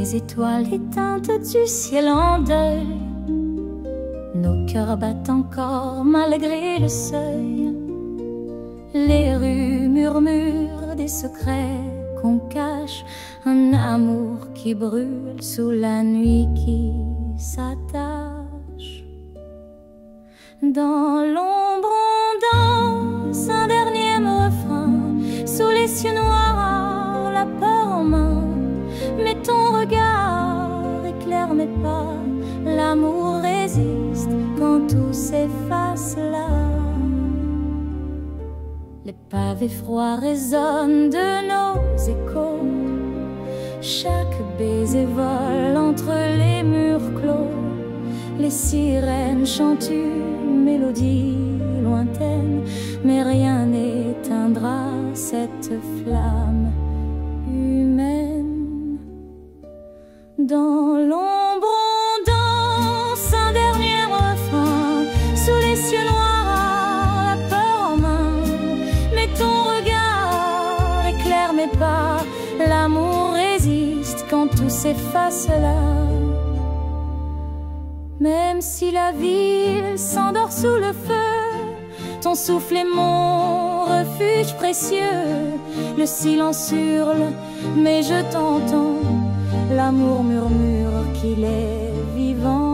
les étoiles éteintes du ciel en deuil. Nos cœurs battent encore malgré le seuil. Les rues murmurent des secrets qu'on cache, un amour qui brûle sous la nuit qui s'attache. Dans l'ombre on danse un dernier refrain, sous les cieux noirs, la peur en main. Mais ton regard éclaire mes pas, l'amour résiste quand tout s'efface là. Les pavés froids résonnent de nos échos, chaque baiser vole entre les murs clos. Les sirènes chantent une mélodie lointaine, mais rien n'éteindra cette flamme humaine. Dans l'ombre on danse un dernier refrain, sous les cieux noirs, la peur en main. Mais ton regard éclaire mes pas, l'amour résiste quand tout s'efface là. Même si la ville s'endort sous le feu, ton souffle est mon refuge précieux. Le silence hurle, mais je t'entends, l'amour murmure qu'il est vivant.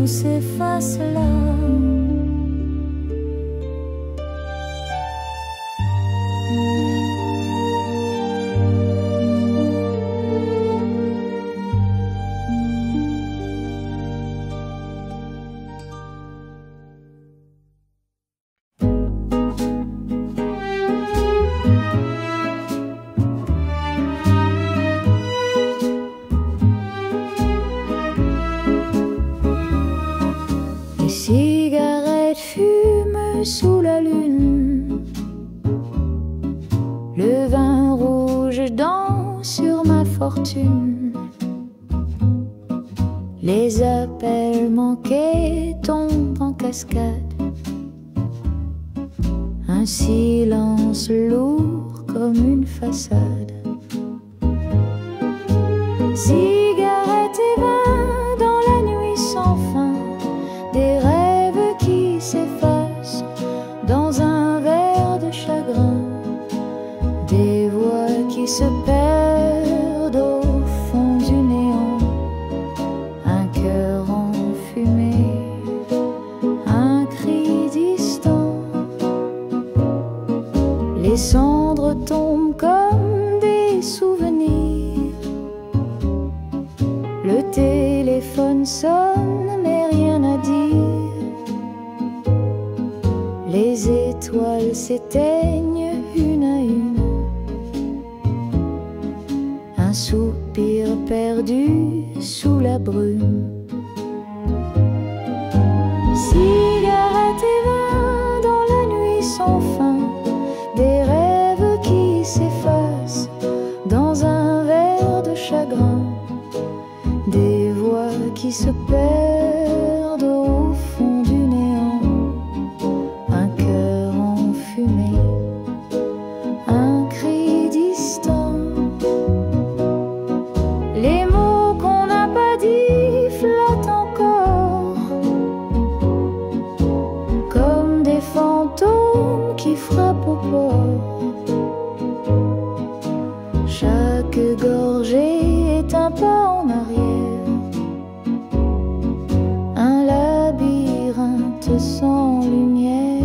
S'efface là. Les cigarettes fument sous la lune, le vin rouge danse sur ma fortune. Les appels manqués tombent en cascade, un silence lourd comme une façade. Cigarettes et vin dans la nuit sans fin, des rêves qui s'effacent dans un verre de chagrin, des voix qui se perdent au fond du néant, un cœur enfumé, un cri distant. Les cendres tombent comme des souvenirs, le téléphone sonne mais rien à dire. Les étoiles s'éteignent une à une, un soupir perdu sous la brume. Cigarettes et vin dans la nuit sans fin, des rêves qui s'effacent dans un verre de chagrin, des voix qui se perdent au fond du néant, un cœur enfumé, un cri distant. Les mots qu'on n'a pas dit flottent encore, comme des fantômes qui frappent au port. Chaque gorgée est un pas en arrière, un labyrinthe sans lumière.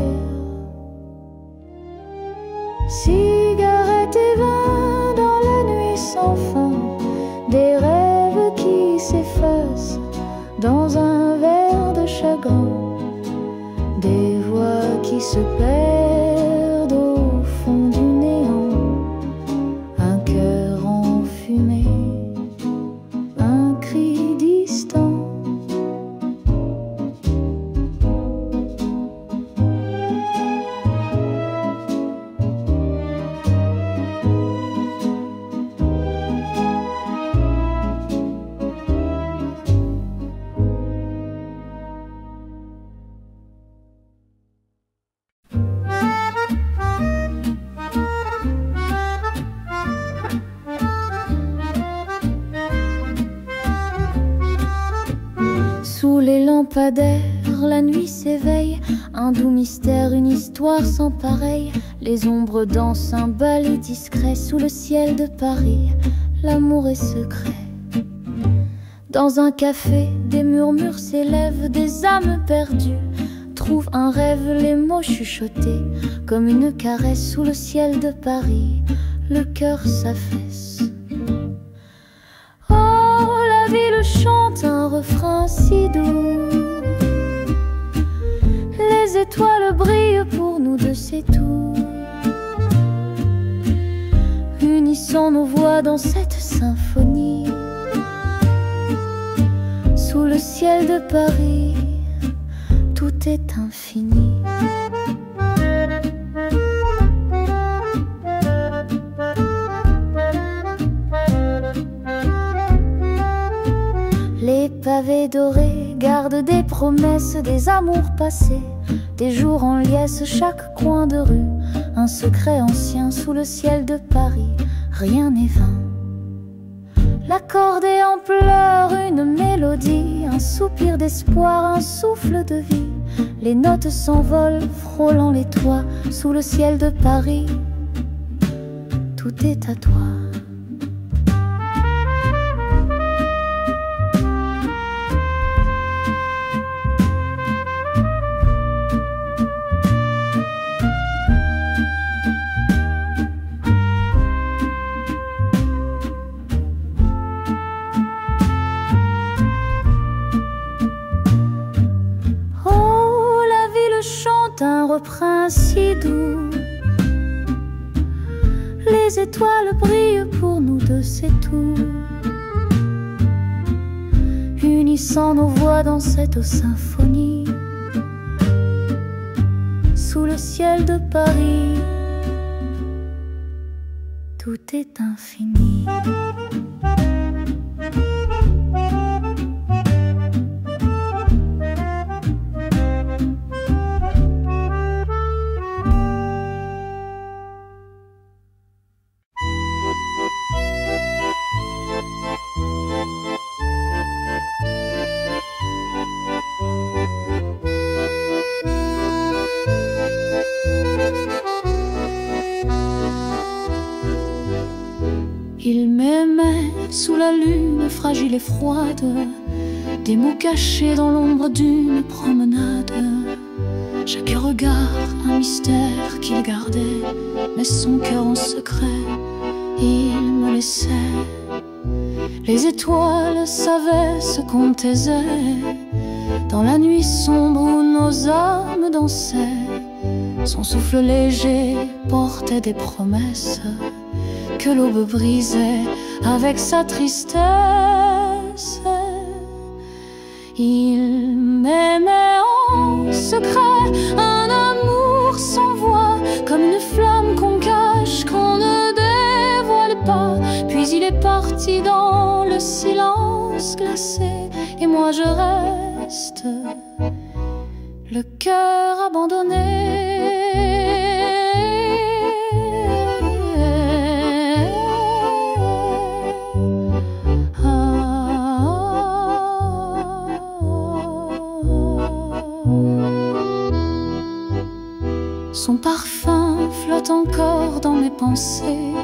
Cigarettes et vin dans la nuit sans fin, des rêves qui les lampadaires, la nuit s'éveille, un doux mystère, une histoire sans pareil. Les ombres dansent un ballet discret sous le ciel de Paris. L'amour est secret. Dans un café, des murmures s'élèvent, des âmes perdues trouvent un rêve, les mots chuchotés comme une caresse sous le ciel de Paris. Le cœur s'affaisse. Oh, la ville chante un refrain si doux. Les étoiles brillent pour nous deux, c'est tout. Unissons nos voix dans cette symphonie. Sous le ciel de Paris, tout est infini. Les pavés dorés gardent des promesses, des amours passés, des jours en liesse, chaque coin de rue, un secret ancien sous le ciel de Paris. Rien n'est vain. L'accordéon pleure une mélodie, un soupir d'espoir, un souffle de vie. Les notes s'envolent, frôlant les toits, sous le ciel de Paris. Tout est à toi. Un refrain si doux. Les étoiles brillent pour nous deux, c'est tout. Unissant nos voix dans cette symphonie. Sous le ciel de Paris, tout est infini. Il m'aimait sous la lune fragile et froide, des mots cachés dans l'ombre d'une promenade. Chaque regard un mystère qu'il gardait, mais son cœur en secret il me laissait. Les étoiles savaient ce qu'on taisait dans la nuit sombre où nos âmes dansaient. Son souffle léger portait des promesses que l'aube brisait avec sa tristesse. Il m'aimait en secret, un amour sans voix, comme une flamme qu'on cache, qu'on ne dévoile pas. Puis il est parti dans le silence glacé, et moi je reste, le cœur abandonné. Son parfum flotte encore dans mes pensées,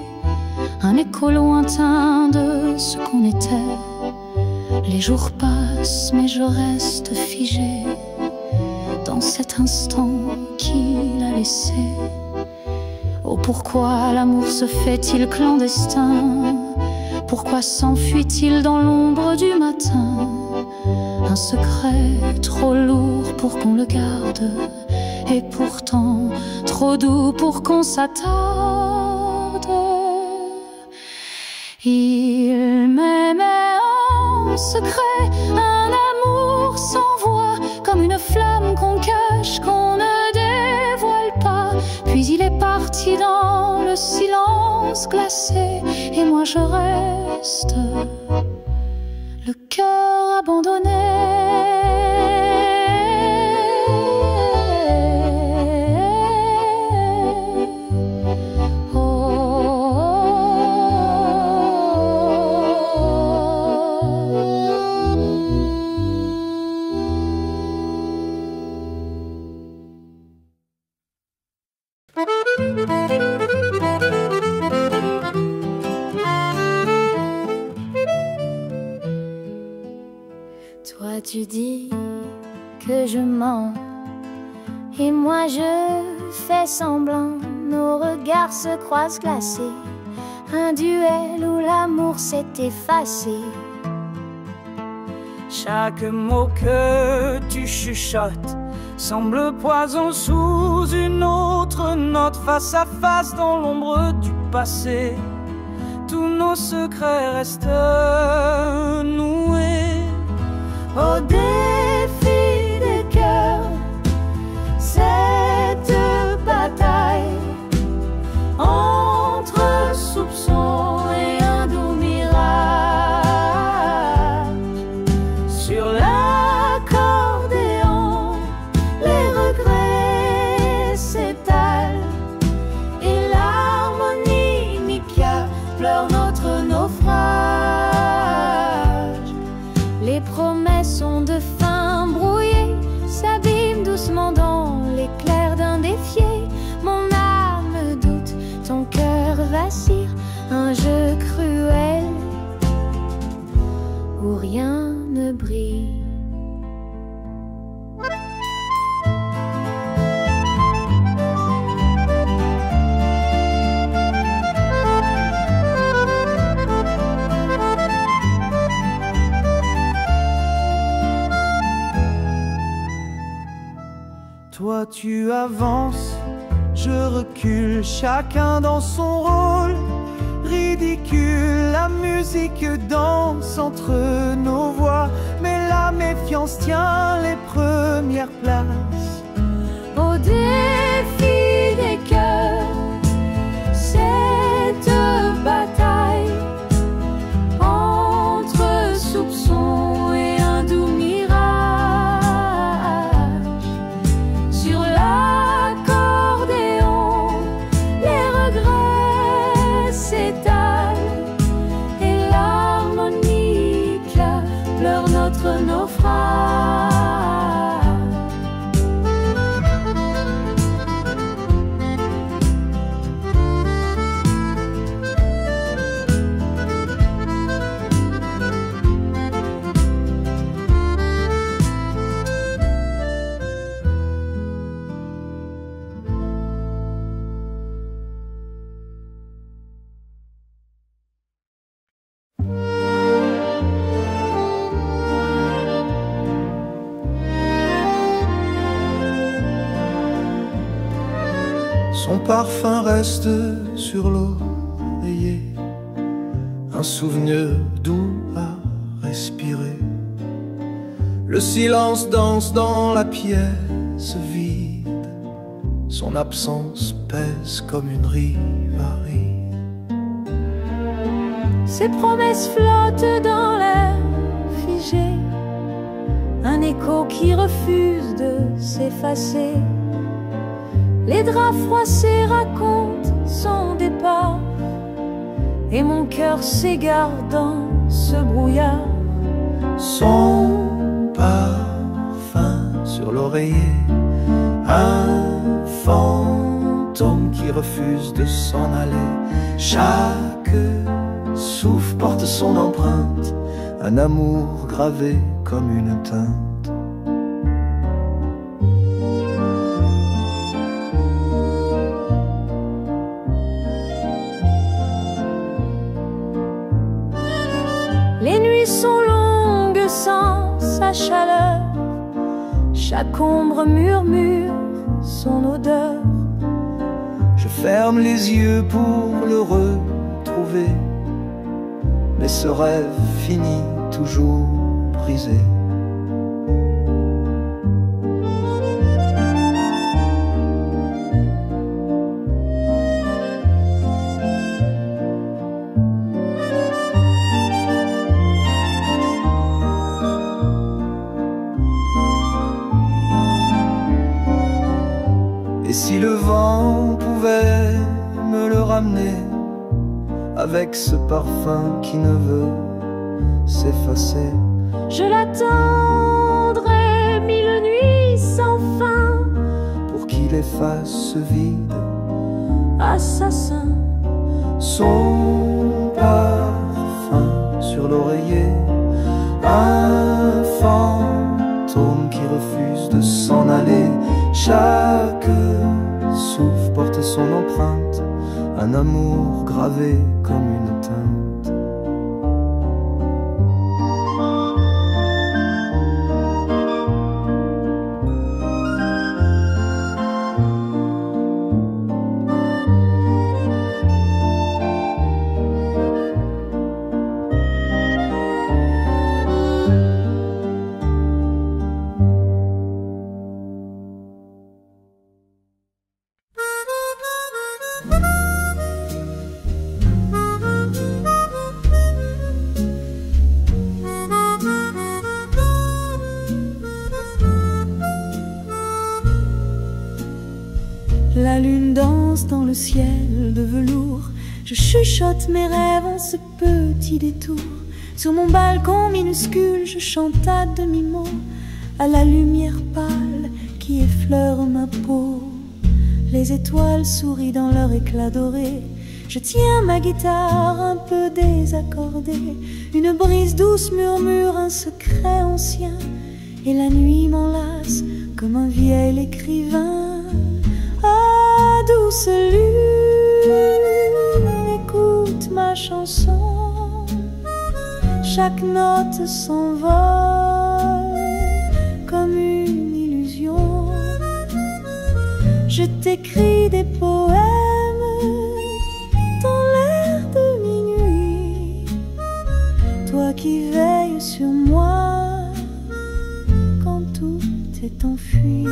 un écho lointain de ce qu'on était. Les jours passent mais je reste figée dans cet instant qu'il a laissé. Oh, pourquoi l'amour se fait-il clandestin? Pourquoi s'enfuit-il dans l'ombre du matin? Un secret trop lourd pour qu'on le garde, et pourtant trop doux pour qu'on s'attarde. Il m'aimait en secret, un amour sans voix, comme une flamme qu'on cache, qu'on ne dévoile pas. Puis il est parti dans le silence glacé, et moi je reste, le cœur abandonné. Toi tu dis que je mens, et moi je fais semblant. Nos regards se croisent glacés, un duel où l'amour s'est effacé. Chaque mot que tu chuchotes semble poison sous une autre note. Face à face dans l'ombre du passé, tous nos secrets restent noués. Au défi des cœurs, cette bataille entre soupçons et un doux mirage. Sur l'accordéon, les regrets s'étalent et l'harmonica pleure notre naufrage. Les promesses ont de fin brouillé, s'abîment doucement dans l'éclair d'un défié. Mon âme doute, ton cœur vacille, un jeu cruel où rien ne brille. Toi tu avances, je recule, chacun dans son rôle. Ridicule, la musique danse entre nos voix, mais la méfiance tient les premières places. Au défi des cœurs, cette bataille entre soupçons et un doux mirage. Sur l'accordéon, les regrets s'étalent et l'harmonica pleure notre naufrage. Son parfum reste sur l'oreiller, un souvenir doux à respirer. Le silence danse dans la pièce vide, son absence pèse comme une rivalité. Ses promesses flottent dans l'air figé, un écho qui refuse de s'effacer. Les draps froissés racontent son départ, et mon cœur s'égare dans ce brouillard. Son parfum sur l'oreiller, un fantôme qui refuse de s'en aller. Chaque souffle porte son empreinte, un amour gravé comme une teinte. Les nuits sont longues sans sa chaleur, chaque ombre murmure son odeur. Je ferme les yeux pour le retrouver, mais ce rêve finit toujours brisé. Et si le vent pouvait me le ramener, avec ce parfum qui ne veut s'effacer, je l'attendrai mille nuits sans fin, pour qu'il efface ce vide. Assassin, son parfum sur l'oreiller, un fantôme l'amour gravé comme une teinte. La lune danse dans le ciel de velours. Je chuchote mes rêves en ce petit détour. Sur mon balcon minuscule, je chante à demi-mot à la lumière pâle qui effleure ma peau. Les étoiles sourient dans leur éclat doré. Je tiens ma guitare un peu désaccordée. Une brise douce murmure un secret ancien. Et la nuit m'enlace comme un vieil écrivain. Ah, douce lune, écoute ma chanson. Chaque note s'envole comme une illusion. Je t'écris des poèmes dans l'air de minuit. Toi qui veilles sur moi quand tout est enfui.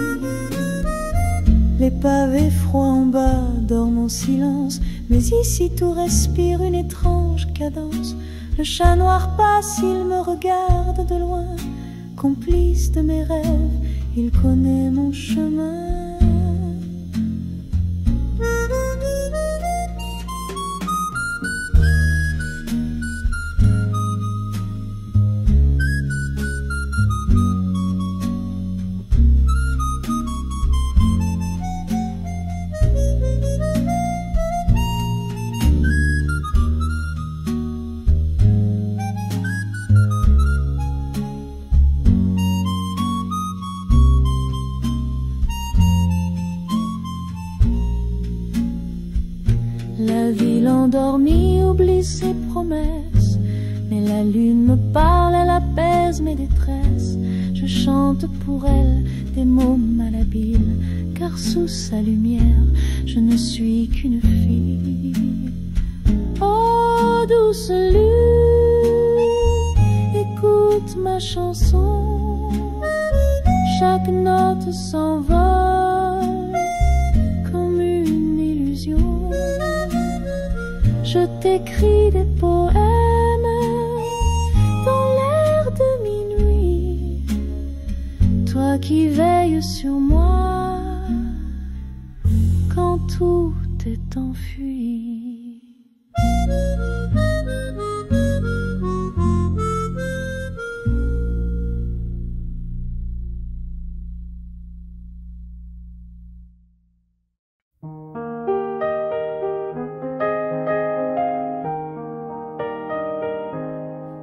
Les pavés froids en bas dorment en silence, mais ici tout respire une étrange cadence. Le chat noir passe, il me regarde de loin. Complice de mes rêves, il connaît mon chemin. La ville endormie oublie ses promesses, mais la lune me parle, elle apaise mes détresses. Je chante pour elle des mots malhabiles, car sous sa lumière, je ne suis qu'une fille. Oh, douce lune, écoute ma chanson. Chaque note s'envole comme une illusion. Je t'écris des poèmes dans l'air de minuit. Toi qui veilles sur moi quand tout est enfui.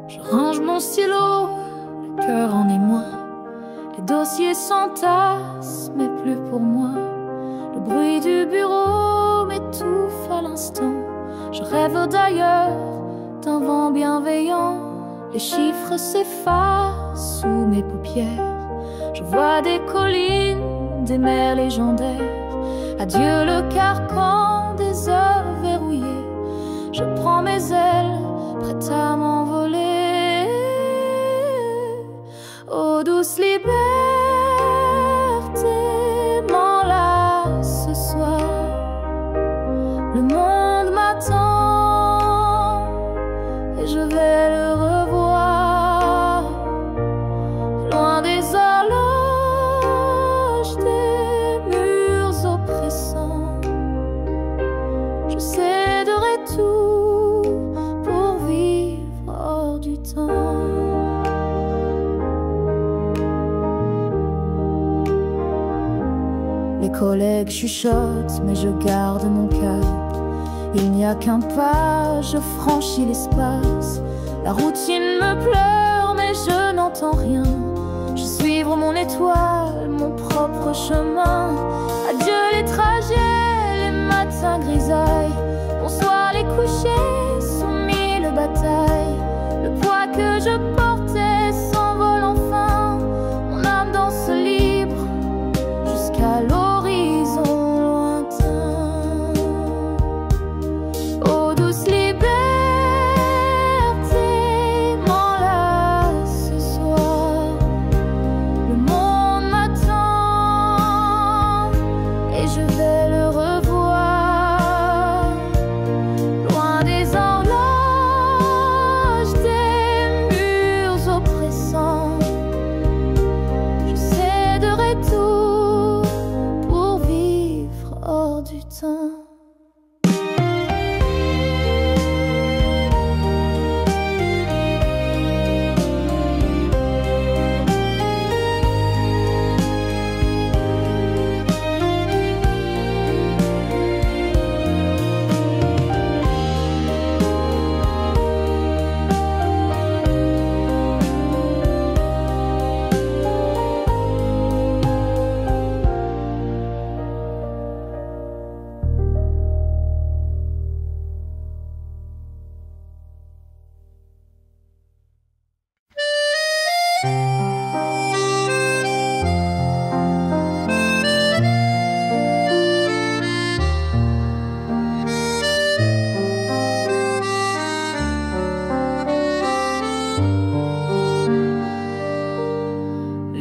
Je range mon stylo, le cœur en émoi. Les dossiers s'entassent, mais plus pour moi. Le bruit du bureau m'étouffe à l'instant. Je rêve d'ailleurs, d'un vent bienveillant. Les chiffres s'effacent sous mes paupières. Je vois des collines, des mers légendaires. Adieu le carcan des heures verrouillées. Je prends mes ailes, prête à m'envoler. Oh douce liberté, m'enlace ce soir. Le monde m'attend et je vais le revoir. Loin des horloges, des murs oppressants. Je céderai tout pour vivre hors du temps. Les collègues chuchotent, mais je garde mon cap. Il n'y a qu'un pas, je franchis l'espace. La routine me pleure, mais je n'entends rien. Je suivre mon étoile, mon propre chemin. Adieu les trajets, les matins grisailles. On se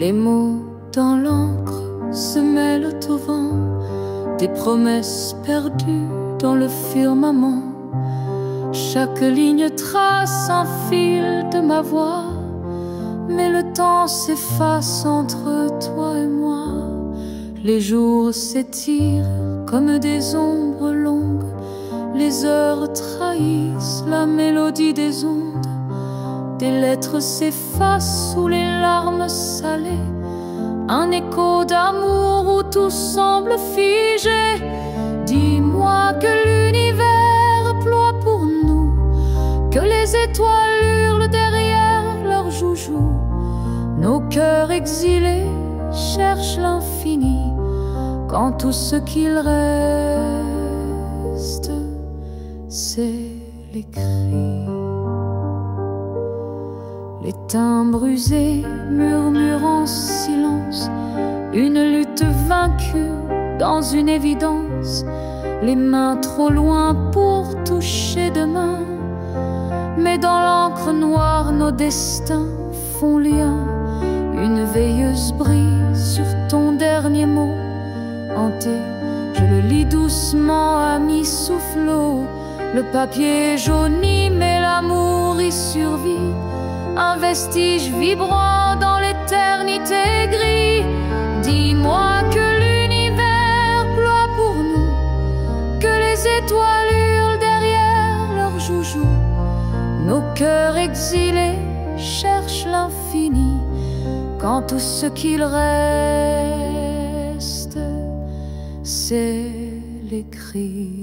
Les mots dans l'encre se mêlent au vent, des promesses perdues dans le firmament. Chaque ligne trace un fil de ma voix, mais le temps s'efface entre toi et moi. Les jours s'étirent comme des ombres longues, les heures trahissent la mélodie des ondes. Des lettres s'effacent sous les larmes salées, un écho d'amour où tout semble figé. Dis-moi que l'univers ploie pour nous, que les étoiles hurlent derrière leurs joujoux. Nos cœurs exilés cherchent l'infini, quand tout ce qu'il reste, c'est les cris. Les timbres usés murmurent en silence, une lutte vaincue dans une évidence. Les mains trop loin pour toucher demain, mais dans l'encre noire nos destins font lien. Une veilleuse brille sur ton dernier mot hanté, je le lis doucement à mi-soufflot. Le papier jauni mais l'amour y survit, un vestige vibrant dans l'éternité gris. Dis-moi que l'univers ploie pour nous, que les étoiles hurlent derrière leurs joujoux. Nos cœurs exilés cherchent l'infini, quand tout ce qu'il reste, c'est les cris.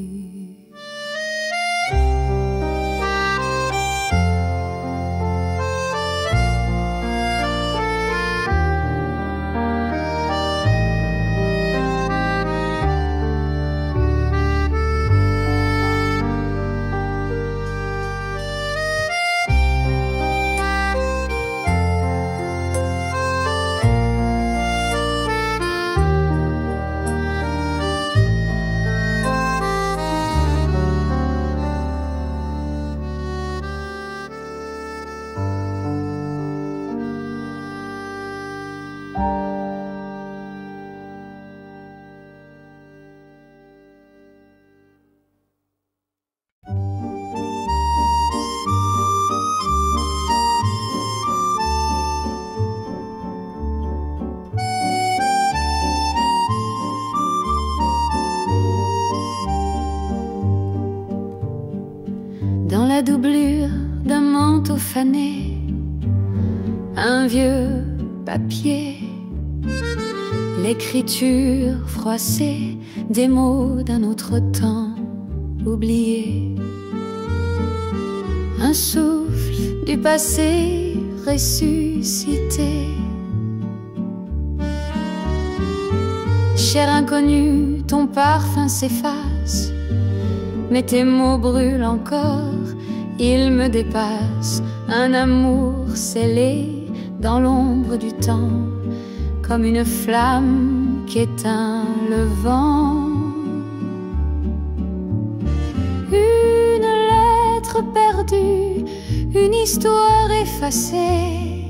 Dans la doublure d'un manteau fané, un vieux papier, l'écriture froissée des mots d'un autre temps oublié. Un souffle du passé ressuscité. Cher inconnu, ton parfum s'efface, mais tes mots brûlent encore, ils me dépassent. Un amour scellé dans l'ombre du temps, comme une flamme qui éteint le vent. Une lettre perdue, une histoire effacée,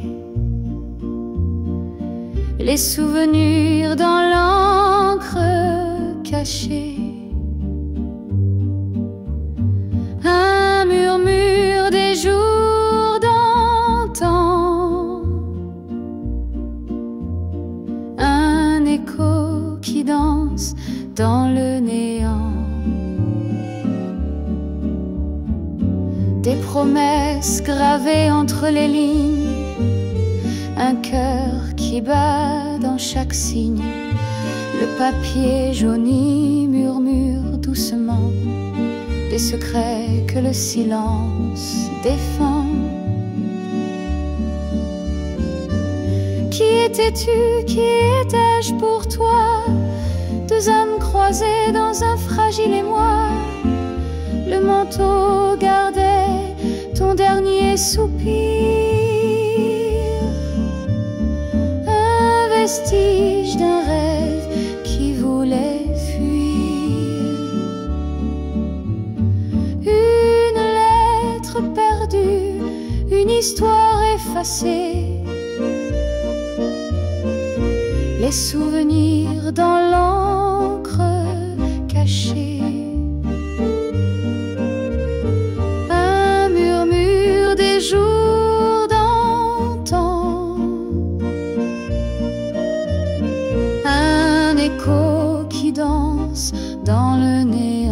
les souvenirs dans l'encre cachée. Un murmure des jours d'antan, un écho qui danse dans le néant. Des promesses gravées entre les lignes, un cœur qui bat dans chaque signe. Le papier jauni murmure doucement des secrets que le silence défend. Qui étais-tu, qui étais-je pour toi? Deux âmes croisées dans un fragile émoi. Le manteau gardait ton dernier soupir, un vestige d'un rêve qui voulait fuir. Une lettre perdue, une histoire effacée, des souvenirs dans l'encre cachée. Un murmure des jours d'antan, un écho qui danse dans le néant.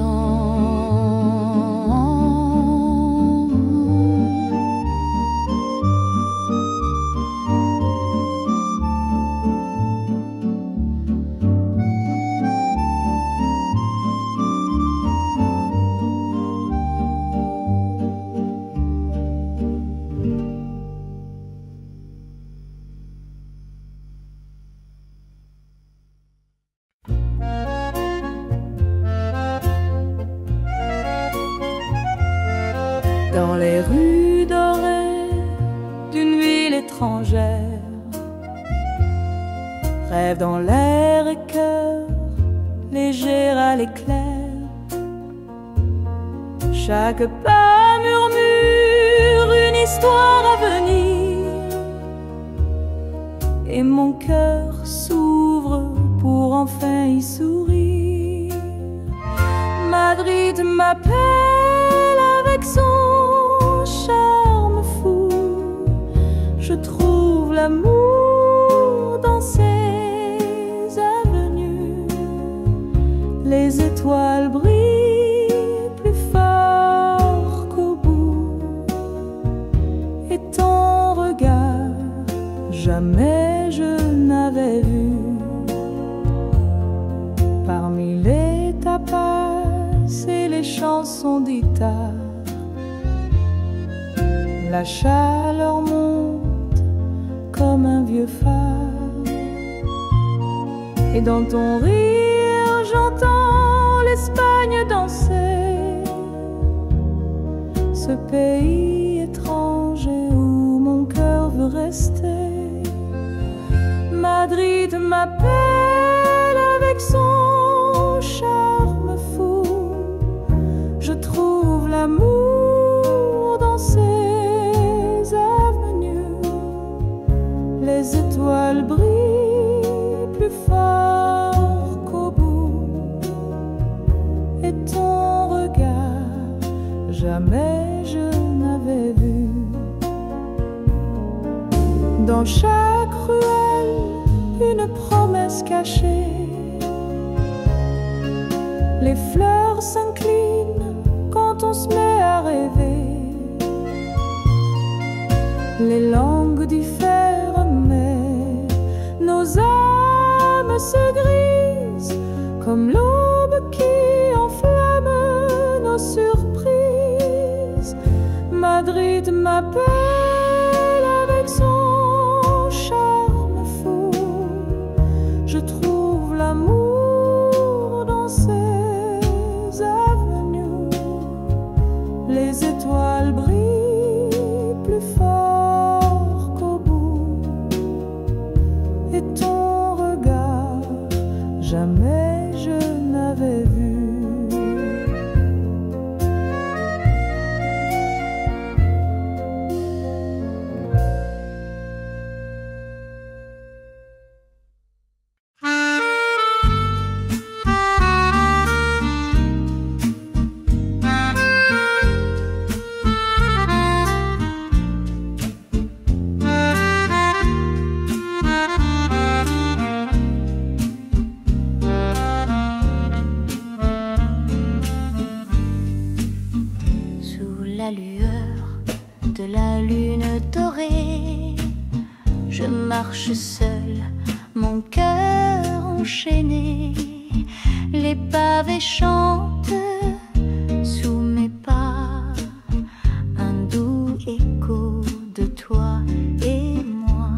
Dans les rues dorées d'une ville étrangère, rêve dans l'air et cœur léger à l'éclair. Chaque pas murmure une histoire à venir, et mon cœur s'ouvre pour enfin y sourire. Madrid m'appelle avec son charme fou. Je trouve l'amour dans ses avenues. Les étoiles brillent plus fort qu'au bout, et ton regard jamais je n'avais vu. Parmi les tapas et les chansons d'Ita, la chaleur monte comme un vieux phare, et dans ton rire j'entends l'Espagne danser, ce pays étranger où mon cœur veut rester. Madrid m'appelle avec son charme fou. Je trouve l'amour dans ses avenues. Les étoiles brillent plus fort qu'au bout, et ton regard jamais je n'avais vu. Dans chaque ruelle une promesse cachée, les fleurs s'inclinent quand on se met à rêver. Les langues diffèrent mais nos âmes se grisent, comme l'aube qui enflamme nos surprises. Madrid m'appelle avec son charme fou. Je trouve l'amour dans ses avenues. Les étoiles brillent plus fort qu'au bout, et ton regard jamais je n'avais vu. Marche seule, mon cœur enchaîné. Les pavés chantent sous mes pas, un doux écho de toi et moi.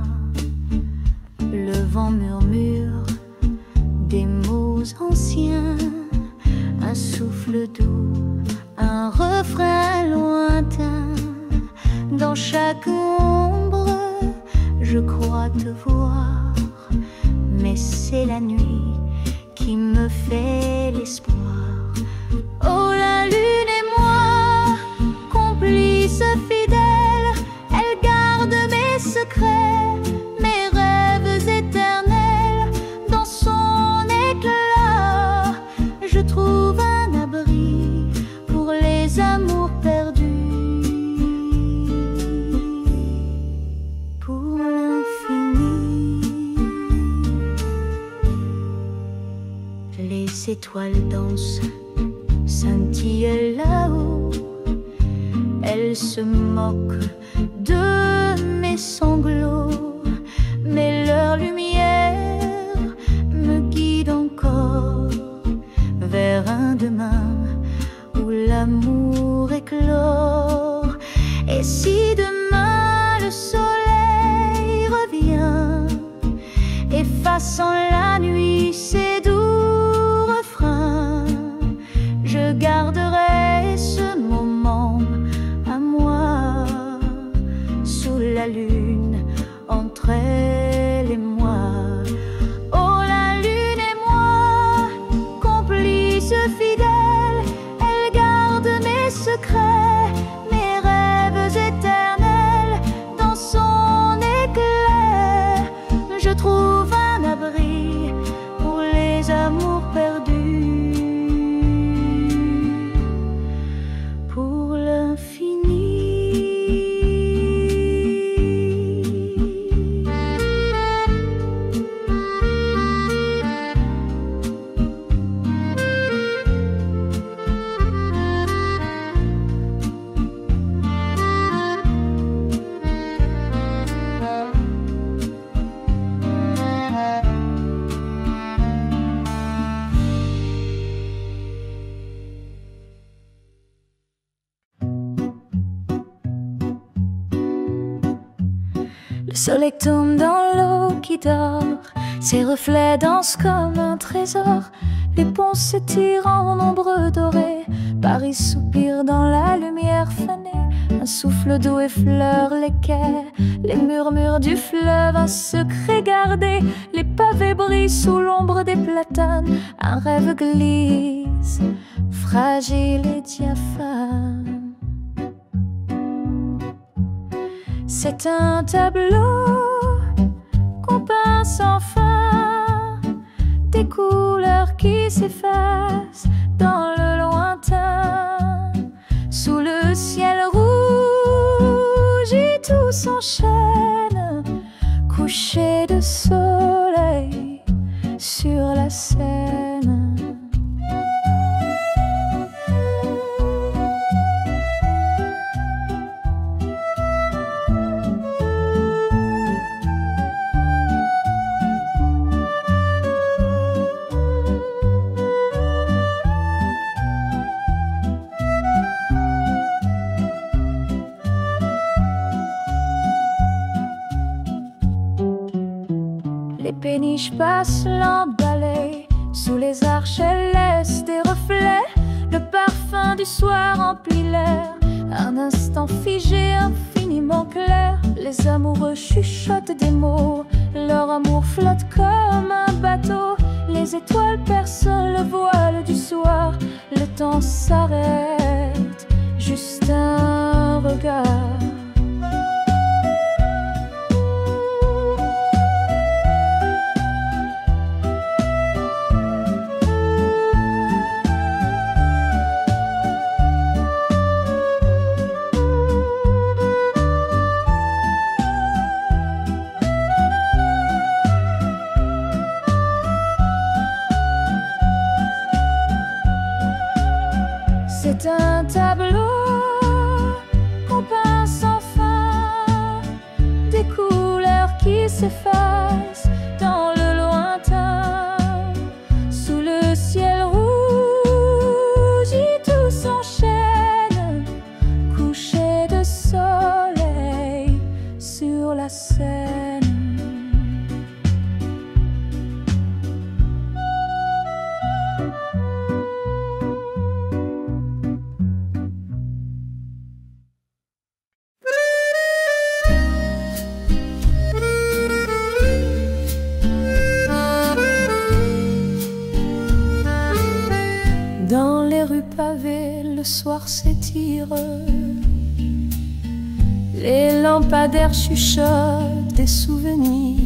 Le vent murmure des mots anciens, un souffle doux, un refrain lointain. Dans chaque ombre je crois te voir, mais c'est la nuit qui me fait l'espoir. Oh, la lune et moi, complices fidèles, elle garde mes secrets, mes rêves éternels, étoiles dansent, scintillent là-haut. Elles se moquent de mes sanglots, mais leur lumière me guide encore vers un demain où l'amour éclore. Et si demain le soleil revient, effaçant la nuit ses doux refrains, je garderai ce moment à moi, sous la lune, entre elle et moi. Oh, la lune et moi, complices fidèles, elle garde mes secrets, mes rêves éternels. Dans son éclair, je trouve un abri pour les amours perdus, pour l'infini. Le soleil tombe dans l'eau qui dort, ses reflets dansent comme un trésor. Les ponts s'étirent en ombre dorée, Paris soupire dans la lumière fanée. Un souffle d'eau effleure les quais, les murmures du fleuve, un secret gardé. Les pavés brillent sous l'ombre des platanes, un rêve glisse, fragile et diaphane. C'est un tableau qu'on peint sans fin, des couleurs qui s'effacent dans le lointain. Sous le ciel rouge et tout s'enchaîne, coucher de soleil sur la Seine. Les péniches passent l'emballée, sous les arches elles laissent des reflets. Le parfum du soir emplit l'air, un instant figé, infiniment clair. Les amoureux chuchotent des mots, leur amour flotte comme un bateau. Les étoiles percent le voile du soir, le temps s'arrête, juste un regard. C'est un tableau qu'on peint sans fin, des couleurs qui s'effacent dans le lointain. Sous le ciel rouge et tout s'enchaîne, coucher de soleil sur la Seine. Dans les rues pavées, le soir s'étire, les lampadaires chuchotent des souvenirs.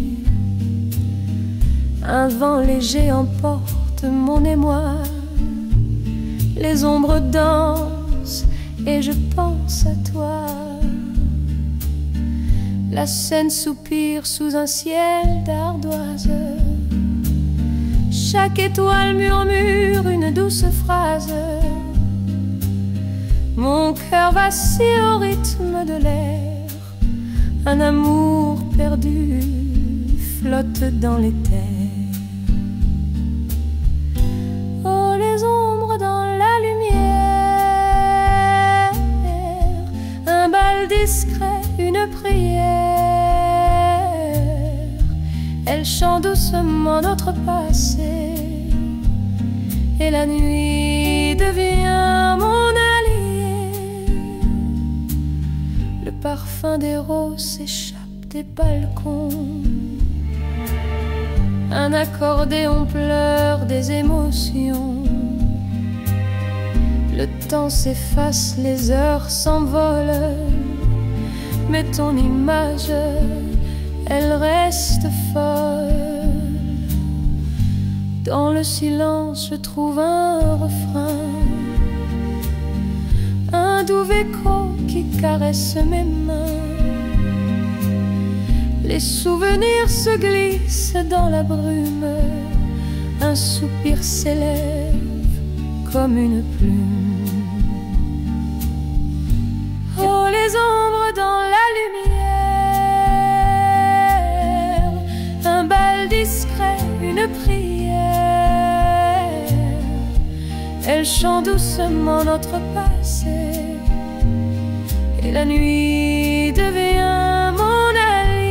Un vent léger emporte mon émoi, les ombres dansent et je pense à toi. La Seine soupire sous un ciel d'ardoise, Chaque étoile murmure une douce phrase. Mon cœur vacille au rythme de l'air. Un amour perdu flotte dans les terres. Oh, les ombres dans la lumière, un bal discret, une prière. Elle chante doucement notre passé, et la nuit devient mon allié. Le parfum des roses s'échappe des balcons. Un accordéon pleure des émotions. Le temps s'efface, les heures s'envolent, mais ton image, elle reste folle. Dans le silence, je trouve un refrain, un doux écho qui caresse mes mains. Les souvenirs se glissent dans la brume, un soupir s'élève comme une plume. Oh, les ombres dans la lumière, un bal discret, une prière. Elle chante doucement notre passé, et la nuit devient mon allié.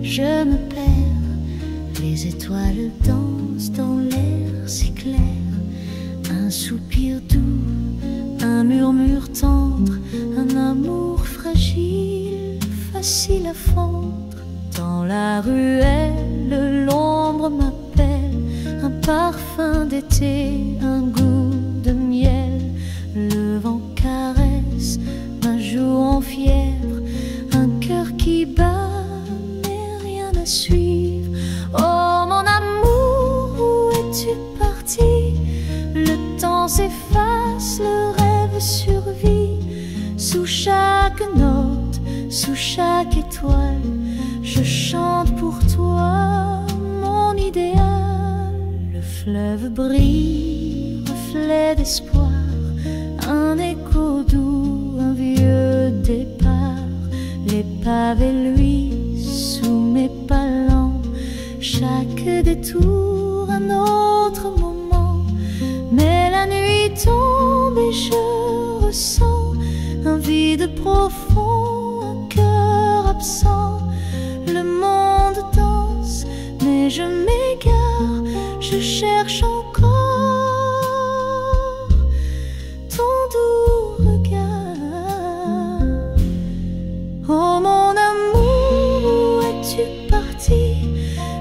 Je me perds, les étoiles dansent dans l'air si clair. Un soupir doux, un murmure tendre, un amour fragile, facile à fendre. Dans la ruelle, l'ombre m'appelle, un parfum d'été, un goût de miel. Le vent caresse ma joue en fièvre, un cœur qui bat, suivre. Oh mon amour, où es-tu parti? Le temps s'efface, le rêve survit. Sous chaque note, sous chaque étoile, je chante pour toi mon idéal. Le fleuve brille, reflet d'espoir, un écho doux, un vieux départ. Les pavés luisent sous mes pas lents, chaque détour un autre moment. Mais la nuit tombe et je ressens un vide profond, un cœur absent. Le monde danse, mais je m'égare, je cherche encore ton doux regard. Oh mon amour, où es-tu parti?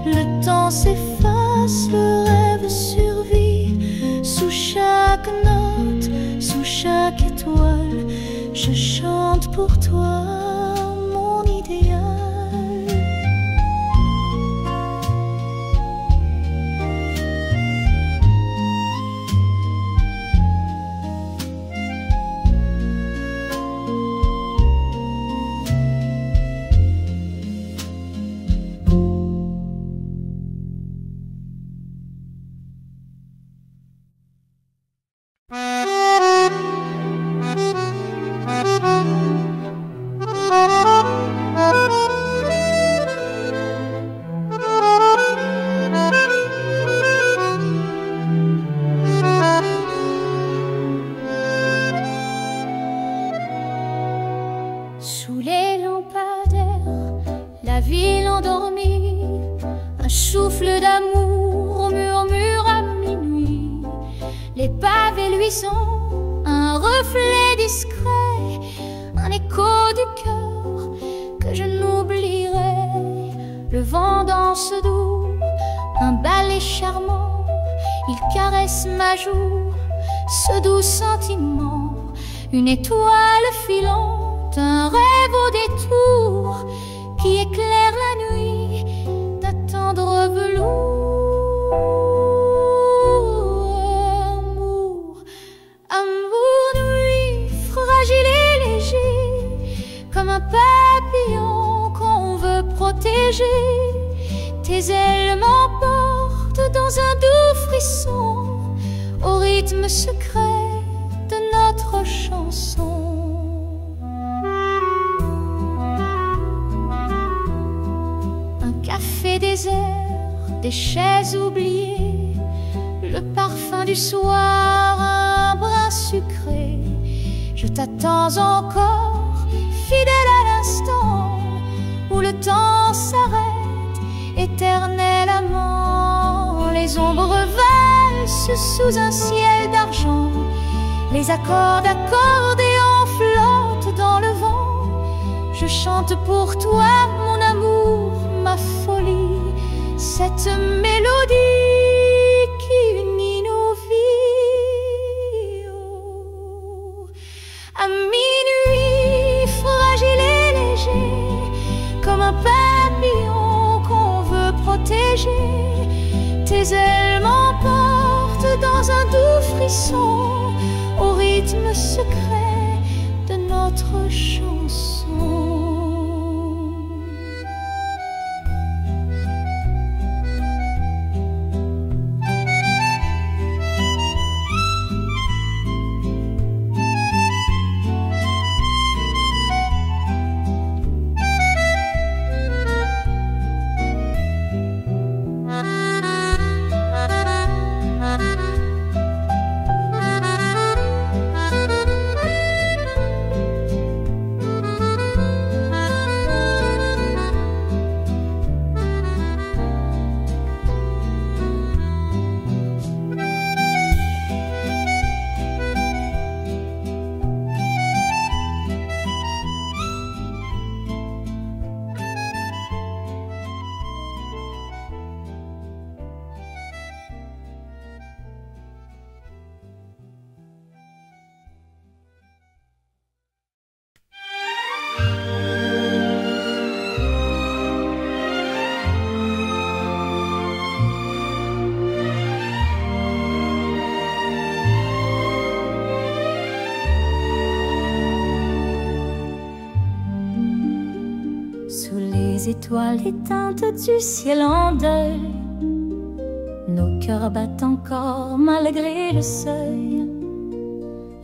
Le temps s'efface, le rêve survit. Sous chaque note, sous chaque étoile, je chante pour toi mon idéal. souffle d'amour murmure à minuit. Les pavés lui sont un reflet discret, un écho du cœur que je n'oublierai. Le vent danse doux, un ballet charmant, il caresse ma joue, ce doux sentiment, une étoile filante, un rêve au détour qui éclaire la nuit d'un tendre velours. Amour, nuit, fragile et léger, comme un papillon qu'on veut protéger. Tes ailes m'emportent dans un doux frisson, au rythme secret de notre chanson. Un café désert, des chaises oubliées, le parfum du soir, un brin sucré. Je t'attends encore, fidèle à l'instant où le temps s'arrête, éternel amant. Les ombres valsent sous un ciel d'argent, les accords d'accordéon flottent dans le vent. Je chante pour toi, mon amour, ma folie, cette mélodie qui unit nos vies. Oh. À minuit, fragile et léger, comme un papillon qu'on veut protéger. Tes ailes m'emportent dans un doux frisson, au rythme secret de notre chanson. Les étoiles éteintes du ciel en deuil, nos cœurs battent encore malgré le seuil.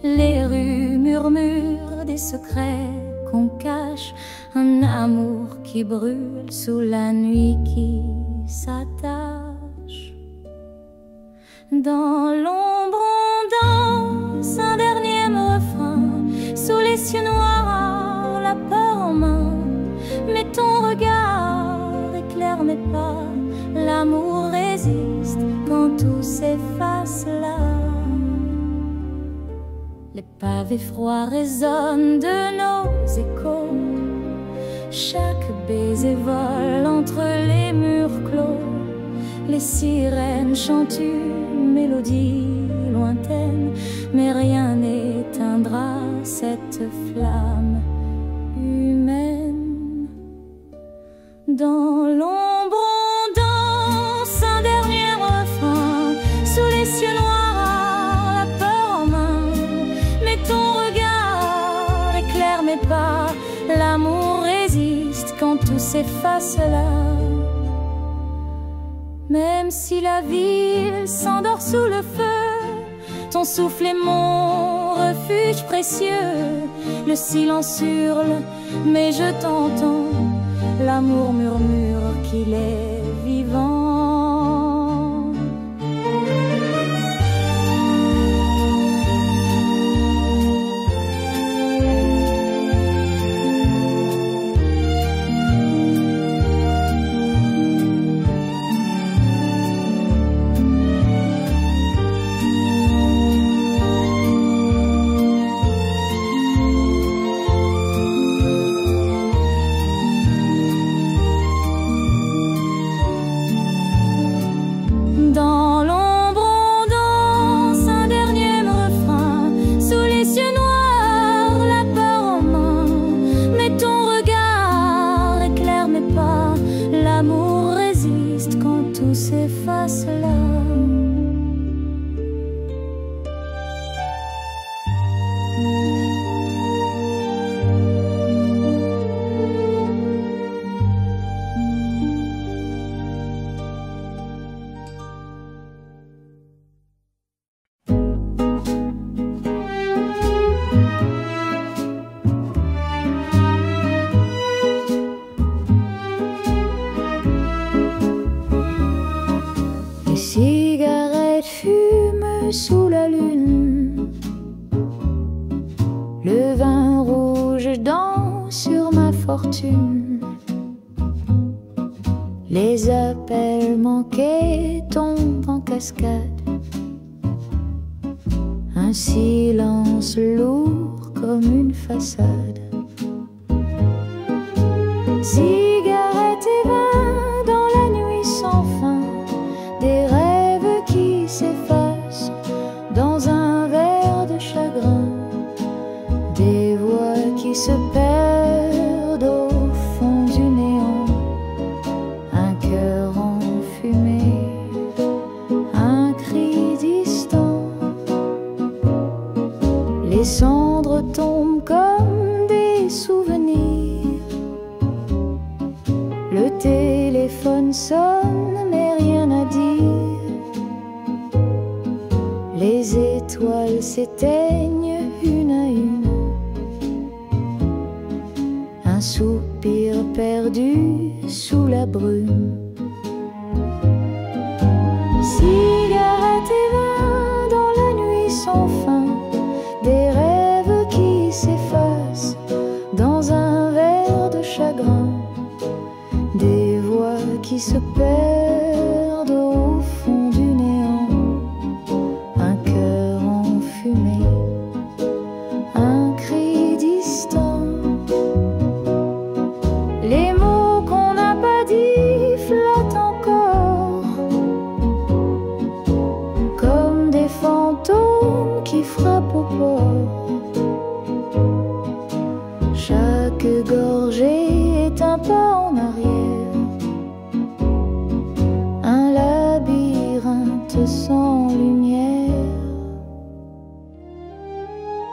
Les rues murmurent des secrets qu'on cache, un amour qui brûle sous la nuit qui s'attache. Dans l'ombre on danse un dernier refrain, sous les cieux noirs, la peur en main. Mais ton regard éclaire mes pas, l'amour résiste quand tout s'efface là. Les pavés froids résonnent de nos échos, chaque baiser vole entre les murs clos. Les sirènes chantent une mélodie lointaine, mais rien n'éteindra cette flamme humaine. Dans l'ombre on danse un dernier refrain, sous les cieux noirs, la peur en main. Mais ton regard éclaire mes pas, l'amour résiste quand tout s'efface là. Même si la ville s'endort sous le feu, ton souffle est mon refuge précieux. Le silence hurle, mais je t'entends, l'amour murmure qu'il est vivant. s'efface là. Les cigarettes fument sous la lune, le vin rouge danse sur ma fortune. Les appels manqués tombent en cascade, un silence lourd comme une façade. Cigarettes et vin dans la nuit sans fin, des rêves qui s'effacent dans un verre de chagrin, des voix qui se perdent au fond du néant, un cœur enfumé, un cri distant. Les cendres tombent comme des souvenirs, le téléphone sonne mais rien à dire. Les étoiles s'éteignent une à une, un soupir perdu sous la brume. Cigarettes et vin dans la nuit sans fin, des rêves qui s'effacent dans un verre de chagrin, des voix qui se perdent au fond du néant, un cœur enfumé, un cri distant. Les mots qu'on n'a pas dit flottent encore, comme des fantômes qui frappent au port. Chaque gorgée est un pas en arrière, un labyrinthe sans lumière.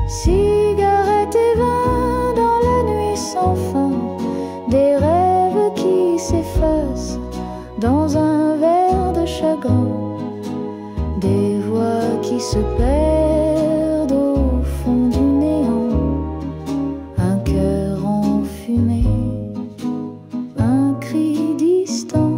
Cigarettes et vin dans la nuit sans fin, des rêves qui s'effacent dans un verre de chagrin, des voix qui se perdent au fond du néant, un cœur enfumé, un cri distant.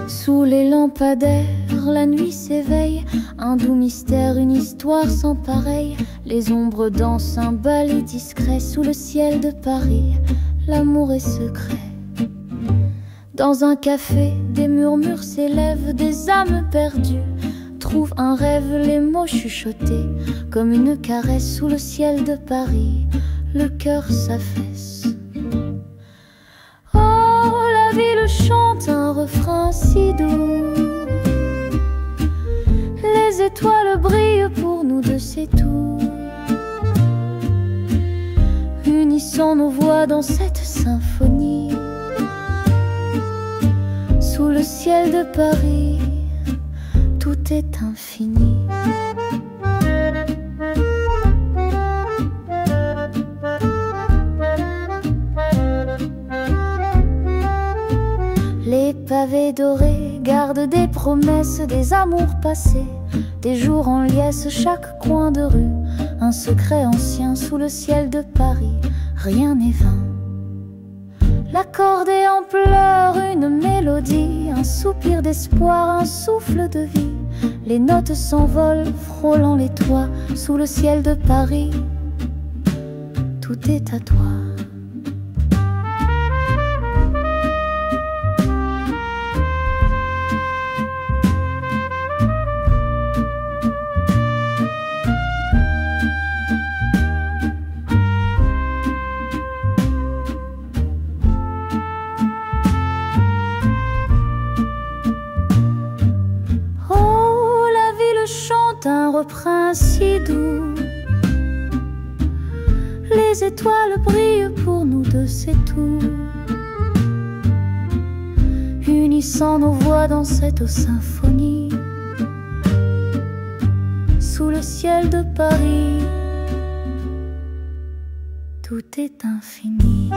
Sous les lampadaires, la nuit s'éveille, un doux mystère, une histoire sans pareil. Les ombres dansent un ballet discret sous le ciel de Paris. L'amour est secret. Dans un café, des murmures s'élèvent, des âmes perdues trouvent un rêve, les mots chuchotés comme une caresse sous le ciel de Paris. Le cœur s'affaisse. Oh, la ville chante un refrain si doux. Les étoiles brillent pour nous deux, c'est tout. Unissons nos voix dans cette symphonie. Sous le ciel de Paris, tout est infini. Les pavés dorés gardent des promesses, des amours passés, des jours en liesse, chaque coin de rue, un secret ancien sous le ciel de Paris. Rien n'est vain. L'accordéon pleure une mélodie, un soupir d'espoir, un souffle de vie. Les notes s'envolent, frôlant les toits, sous le ciel de Paris. Tout est à toi. d'un refrain si doux. Les étoiles brillent pour nous deux, c'est tout. Unissant nos voix dans cette symphonie, sous le ciel de Paris, tout est infini.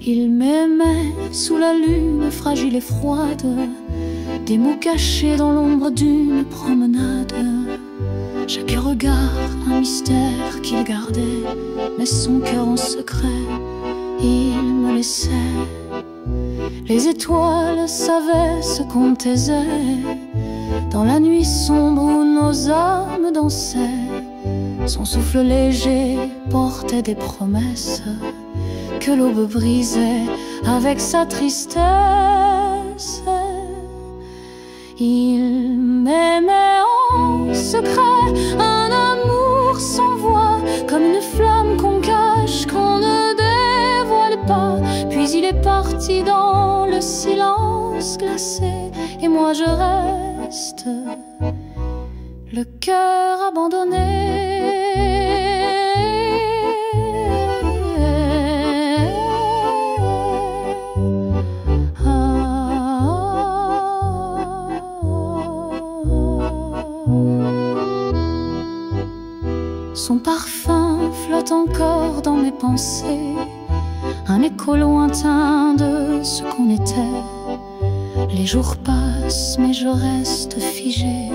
Il m'aimait sous la lune fragile et froide, des mots cachés dans l'ombre d'une promenade. Chaque regard un mystère qu'il gardait, mais son cœur en secret il me laissait. Les étoiles savaient ce qu'on taisait dans la nuit sombre où nos âmes dansaient. Son souffle léger portait des promesses que l'aube brisait avec sa tristesse. Il m'aimait en secret, un amour sans voix, comme une flamme qu'on cache, qu'on ne dévoile pas. Puis il est parti dans le silence glacé, et moi je reste, le cœur abandonné. Son parfum flotte encore dans mes pensées, un écho lointain de ce qu'on était. Les jours passent mais je reste figée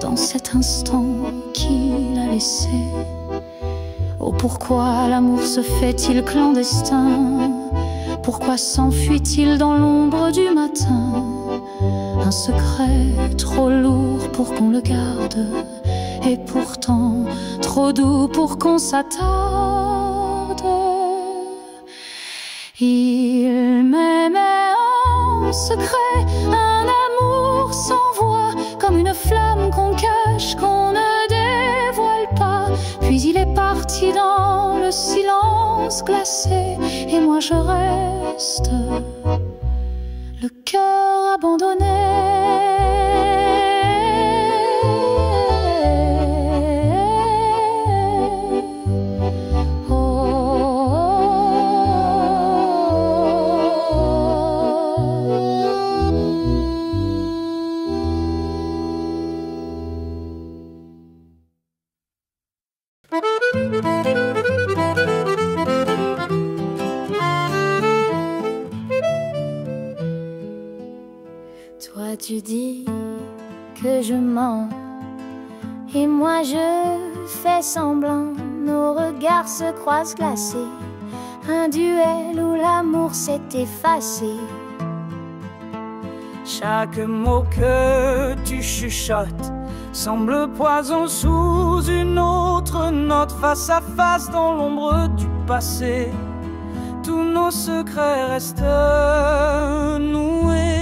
dans cet instant qu'il a laissé. Oh, pourquoi l'amour se fait-il clandestin? Pourquoi s'enfuit-il dans l'ombre du matin? Un secret trop lourd pour qu'on le garde, et pourtant trop doux pour qu'on s'attarde. Il m'aimait en secret, un amour sans voix, comme une flamme qu'on cache, qu'on ne dévoile pas. Puis il est parti dans le silence glacé, et moi je reste, le cœur abandonné. Toi tu dis que je mens, et moi je fais semblant. Nos regards se croisent glacés, un duel où l'amour s'est effacé. Chaque mot que tu chuchotes semble poison sous une autre note. Face à face dans l'ombre du passé, tous nos secrets restent noués.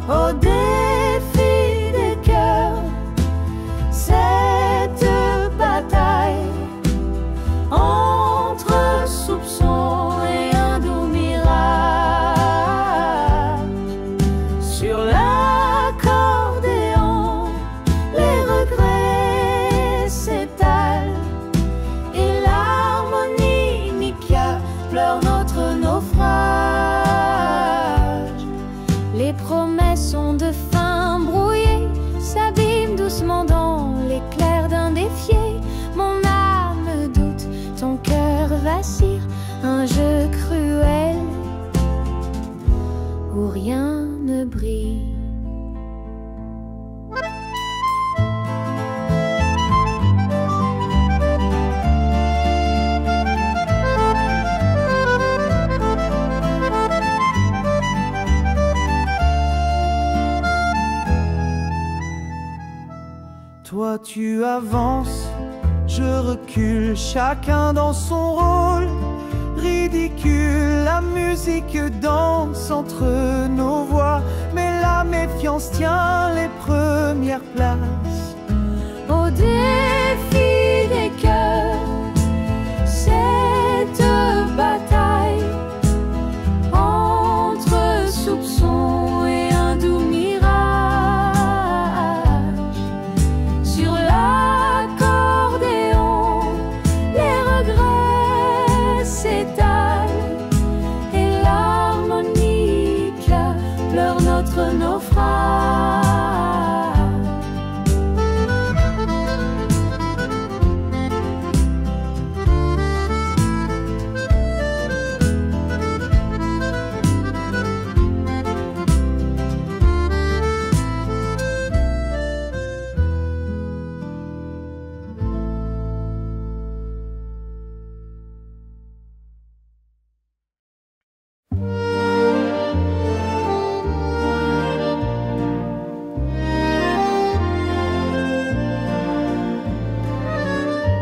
Au défi des cœurs, cette bataille entre soupçons et un doux miracle. Sur l'accordéon, les regrets s'étalent, et l'harmonie Mikia pleure notre naufrage. Les promesses ont de fin Toi tu avances, je recule, chacun dans son rôle. Ridicule, la musique danse entre nos voix, mais la méfiance tient les premières places. Au défi des cœurs, cette bataille entre soupçons et un doux mirage. Sur l'accordéon, les regrets s'étalent et l'harmonica pleure notre naufrage.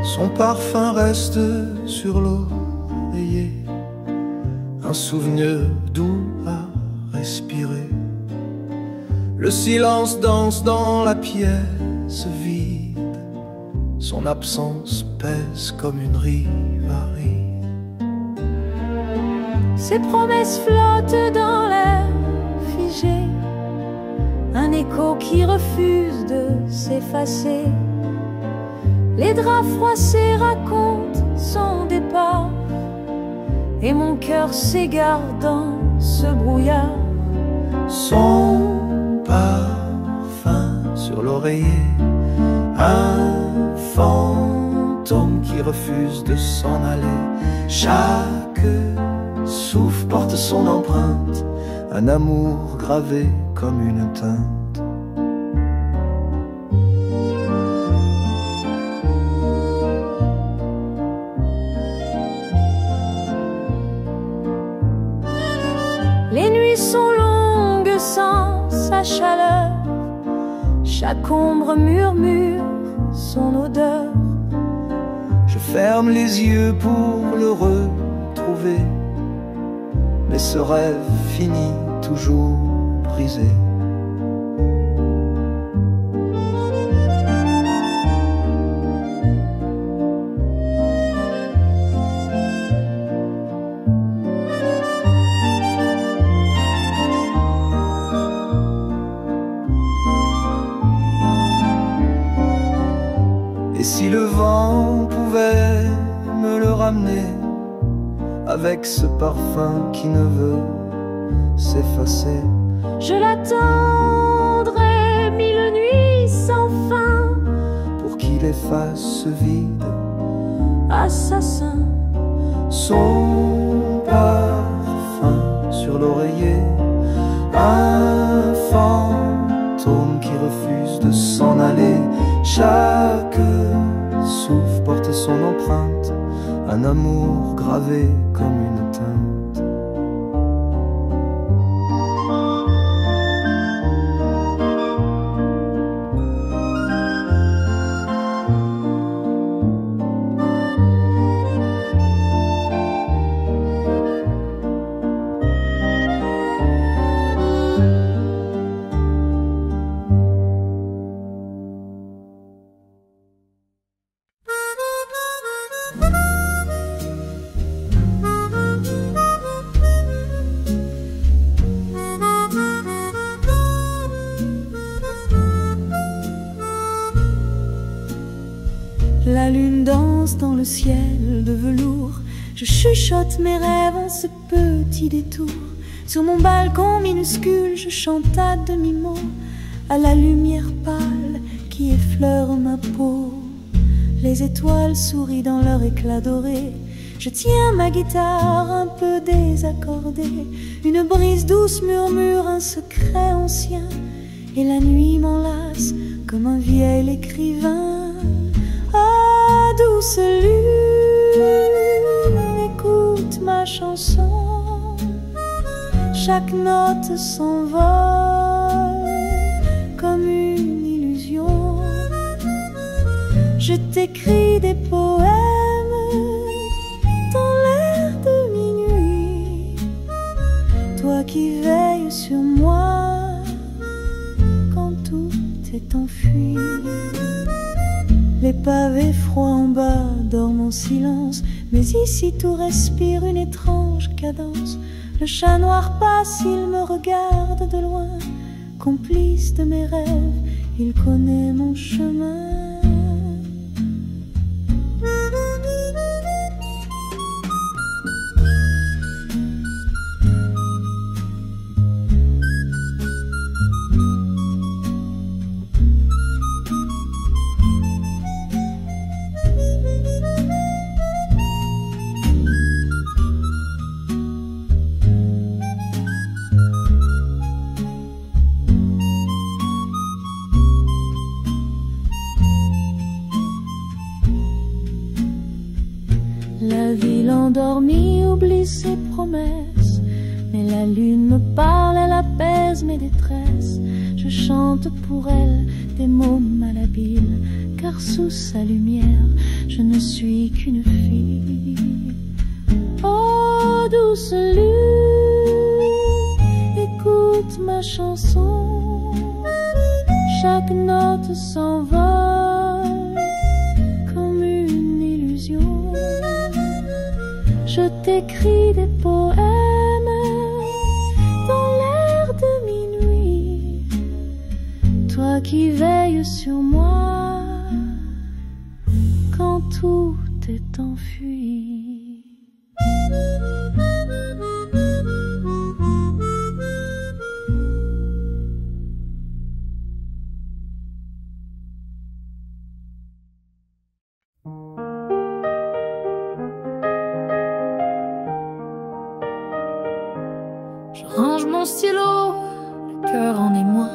Son parfum reste sur l'oreiller, un souvenir doux à respirer. Le silence danse dans la pièce vide, son absence pèse comme une rivalité. Ses promesses flottent dans l'air figé, un écho qui refuse de s'effacer. Les draps froissés racontent son départ, et mon cœur s'égare dans ce brouillard. Son parfum sur l'oreiller, un fantôme qui refuse de s'en aller. Chaque souffle porte son empreinte, un amour gravé comme une teinte. Les nuits sont longues sans sa chaleur, chaque ombre murmure son odeur. Je ferme les yeux pour le retrouver, mais ce rêve finit toujours brisé. Et si le vent pouvait me le ramener, avec ce parfum qui ne veut s'effacer, je l'attendrai mille nuits sans fin, pour qu'il efface ce vide. Assassin, son parfum sur l'oreiller, un fantôme qui refuse de s'en aller. Chaque souffle porte son empreinte, un amour gravé comme une teinte. La lune danse dans le ciel de velours. Je chuchote mes rêves en ce petit détour. Sur mon balcon minuscule, je chante à demi-mot à la lumière pâle qui effleure ma peau. Les étoiles sourient dans leur éclat doré. Je tiens ma guitare un peu désaccordée. Une brise douce murmure un secret ancien. Et la nuit m'enlace comme un vieil écrivain. Ah, douce lune, écoute ma chanson. Chaque note s'envole comme une illusion. je t'écris des poèmes dans l'air de minuit. Toi qui veilles sur moi quand tout est enfui. Les pavés froids en bas dorment en silence, mais ici tout respire une étrange cadence. Le chat noir passe, il me regarde de loin, complice de mes rêves, il connaît mon chemin. La ville endormie oublie ses promesses, mais la lune me parle, elle apaise mes détresses. Je chante pour elle des mots malhabiles, car sous sa lumière, je ne suis qu'une fille. Oh douce lune, écoute ma chanson, chaque note s'envole comme une illusion. Je t'écris des poèmes dans l'air de minuit. Toi qui veilles sur moi quand tout est enfui. Range mon stylo, le cœur en émoi.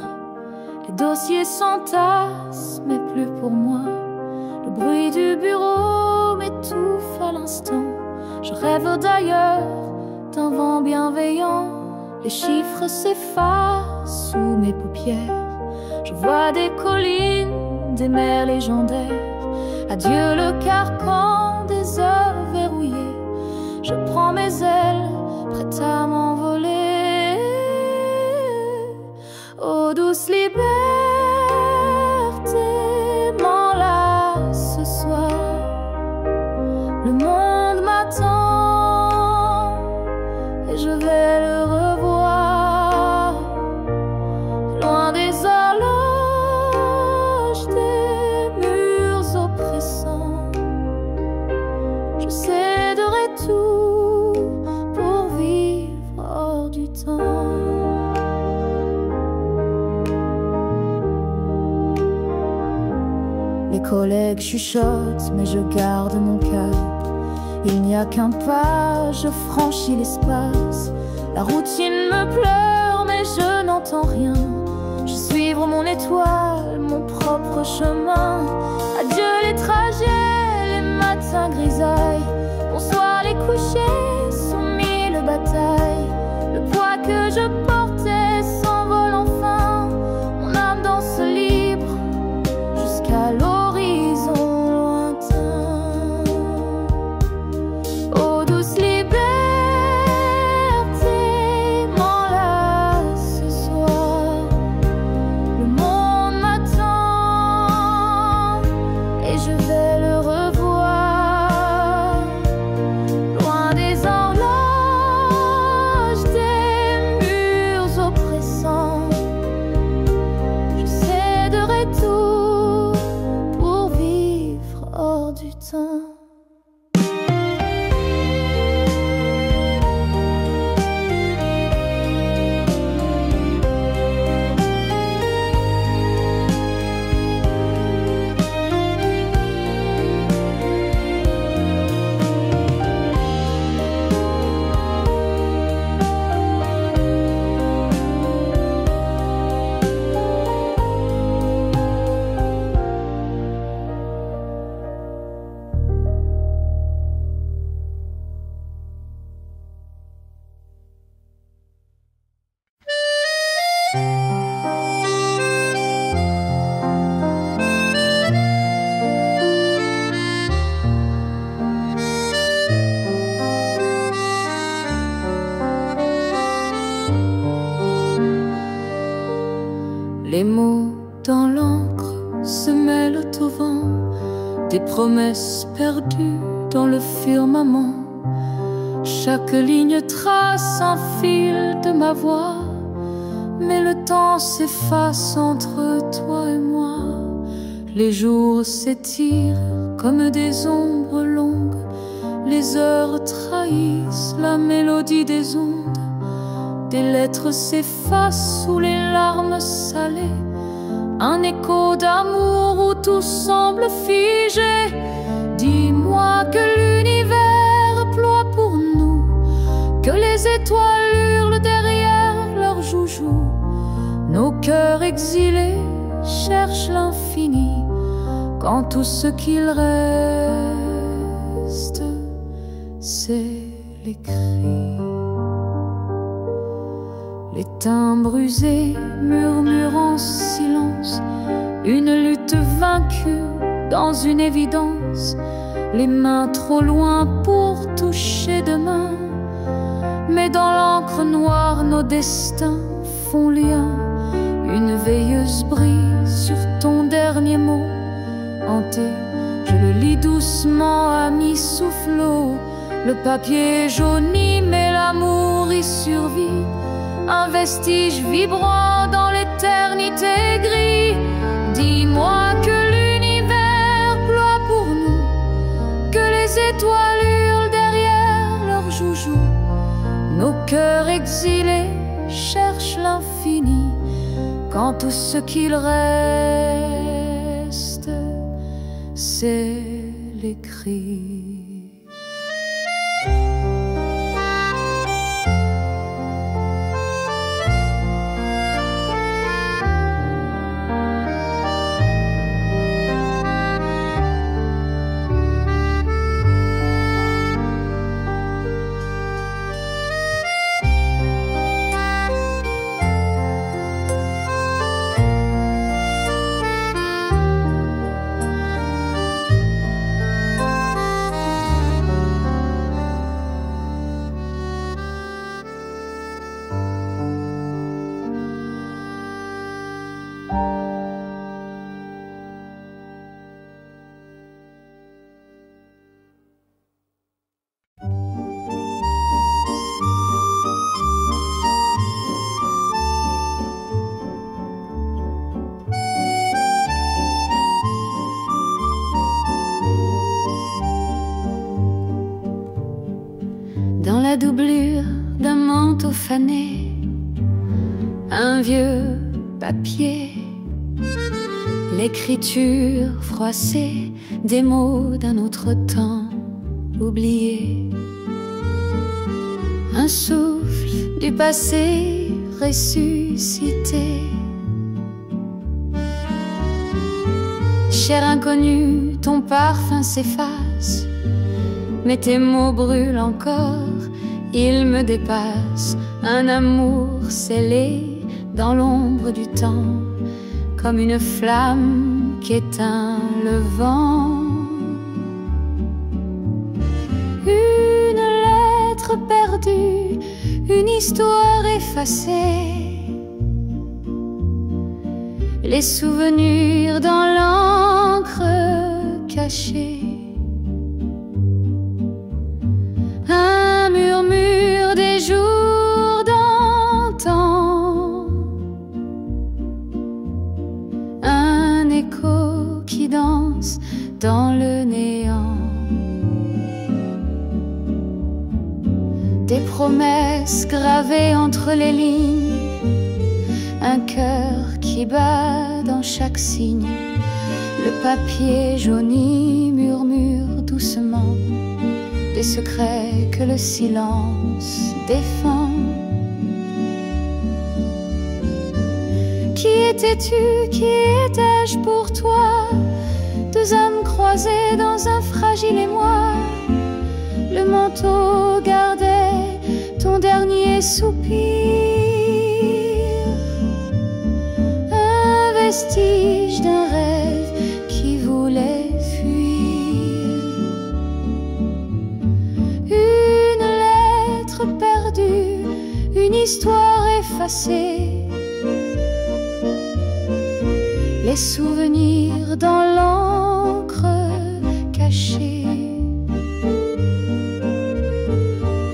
Les dossiers s'entassent, mais plus pour moi. Le bruit du bureau m'étouffe à l'instant. Je rêve d'ailleurs, d'un vent bienveillant. Les chiffres s'effacent sous mes paupières. Je vois des collines, des mers légendaires. Adieu le carcan des heures verrouillées. Je prends mes ailes, prête à m'envoler. Oh douce liberté, m'enlace ce soir. Le monde m'attend et je vais le revoir. Loin des horloges, des murs oppressants, je céderai tout pour vivre hors du temps. Les collègues chuchotent, mais je garde mon cap. Il n'y a qu'un pas, je franchis l'espace. La routine me pleure, mais je n'entends rien. Je suivre mon étoile, mon propre chemin. Adieu les trajets, les matins grisailles. Bonsoir les couchers, sous mille batailles. Le poids que je portais s'envole enfin. Mon âme danse libre jusqu'à l'horizon lointain. Oh douce liberté, m'enlace ce soir. Le monde m'attend se mêlent au vent, des promesses perdues dans le firmament. Chaque ligne trace un fil de ma voix, mais le temps s'efface entre toi et moi. Les jours s'étirent comme des ombres longues, les heures trahissent la mélodie des ondes. Des lettres s'effacent sous les larmes salées, un écho d'amour où tout semble figé. Dis-moi que l'univers ploie pour nous, que les étoiles hurlent derrière leurs joujoux. Nos cœurs exilés cherchent l'infini, quand tout ce qu'il reste, c'est les cris. Les timbres usés murmurent en silence, une lutte vaincue dans une évidence. Les mains trop loin pour toucher demain, mais dans l'encre noire nos destins font lien. Une veilleuse brille sur ton dernier mot hanté, je le lis doucement à mi-soufflot. Le papier jauni mais l'amour y survit, un vestige vibrant dans l'éternité gris. Dis-moi que l'univers ploie pour nous, que les étoiles hurlent derrière leurs joujoux. Nos cœurs exilés cherchent l'infini, quand tout ce qu'il reste, c'est les cris. Dans la doublure d'un manteau fané, un vieux papier, l'écriture froissée des mots d'un autre temps oublié. Un souffle du passé ressuscité. Cher inconnu, ton parfum s'efface, mais tes mots brûlent encore, ils me dépassent. Un amour scellé dans l'ombre du temps, comme une flamme qui éteint le vent. Une lettre perdue, une histoire effacée, les souvenirs dans l'encre cachée. Un murmure des jours d'antan, un écho qui danse dans le néant. Des promesses gravées entre les lignes, un cœur qui bat dans chaque signe. Le papier jauni murmure doucement des secrets que le silence défend. Qui étais-tu, qui étais-je pour toi? Deux âmes croisées dans un fragile émoi. Le manteau gardait ton dernier soupir, un vestige d'un rêve qui voulait fuir. Une lettre perdue, une histoire effacée, les les souvenirs dans l'encre cachée.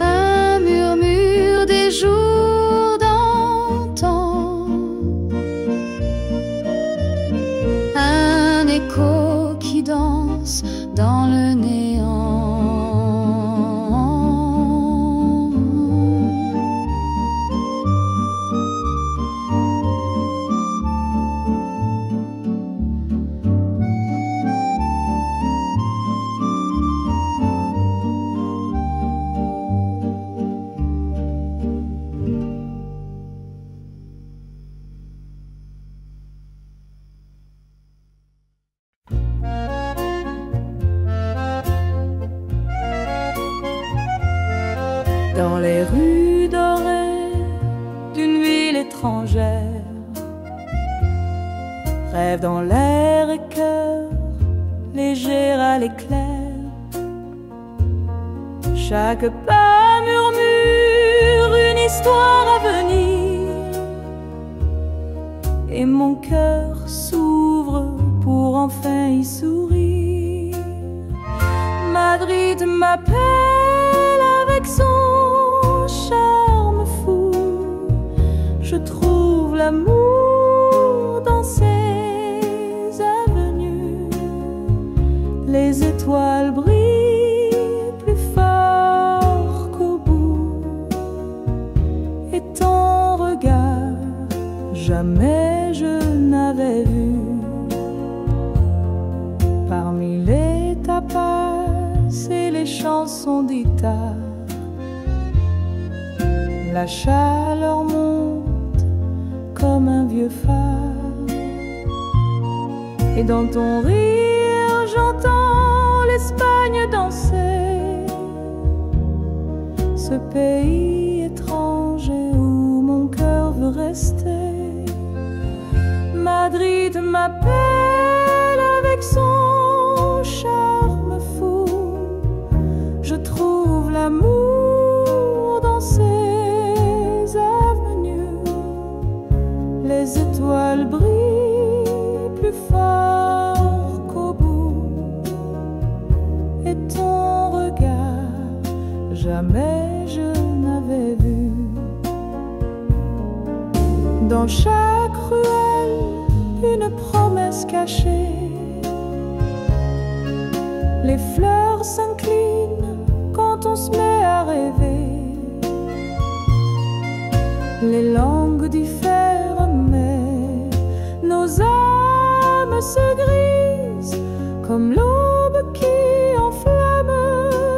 Un murmure des jours d'antan, un écho qui danse dans le néant. Dans les rues dorées d'une ville étrangère, rêve dans l'air et cœur léger à l'éclair. Chaque pas murmure une histoire à venir, et mon cœur s'ouvre pour enfin y sourire. Madrid m'appelle avec son charme fou. Je trouve l'amour dans ses avenues. Les étoiles brillent plus fort qu'au bout, et ton regard jamais je n'avais vu. Parmi les tapas et les chansons d'Ita, la chaleur monte comme un vieux phare, et dans ton rire j'entends l'Espagne danser, ce pays étranger où mon cœur veut rester. Madrid m'appelle avec son charme fou. Je trouve l'amour dans ses avenues. Les étoiles brillent plus fort qu'au bout, et ton regard jamais je n'avais vu. Dans chaque ruelle une promesse cachée, les fleurs s'inclinent quand on se met à rêver. Les langues diffèrent mais nos âmes se grisent, comme l'aube qui enflamme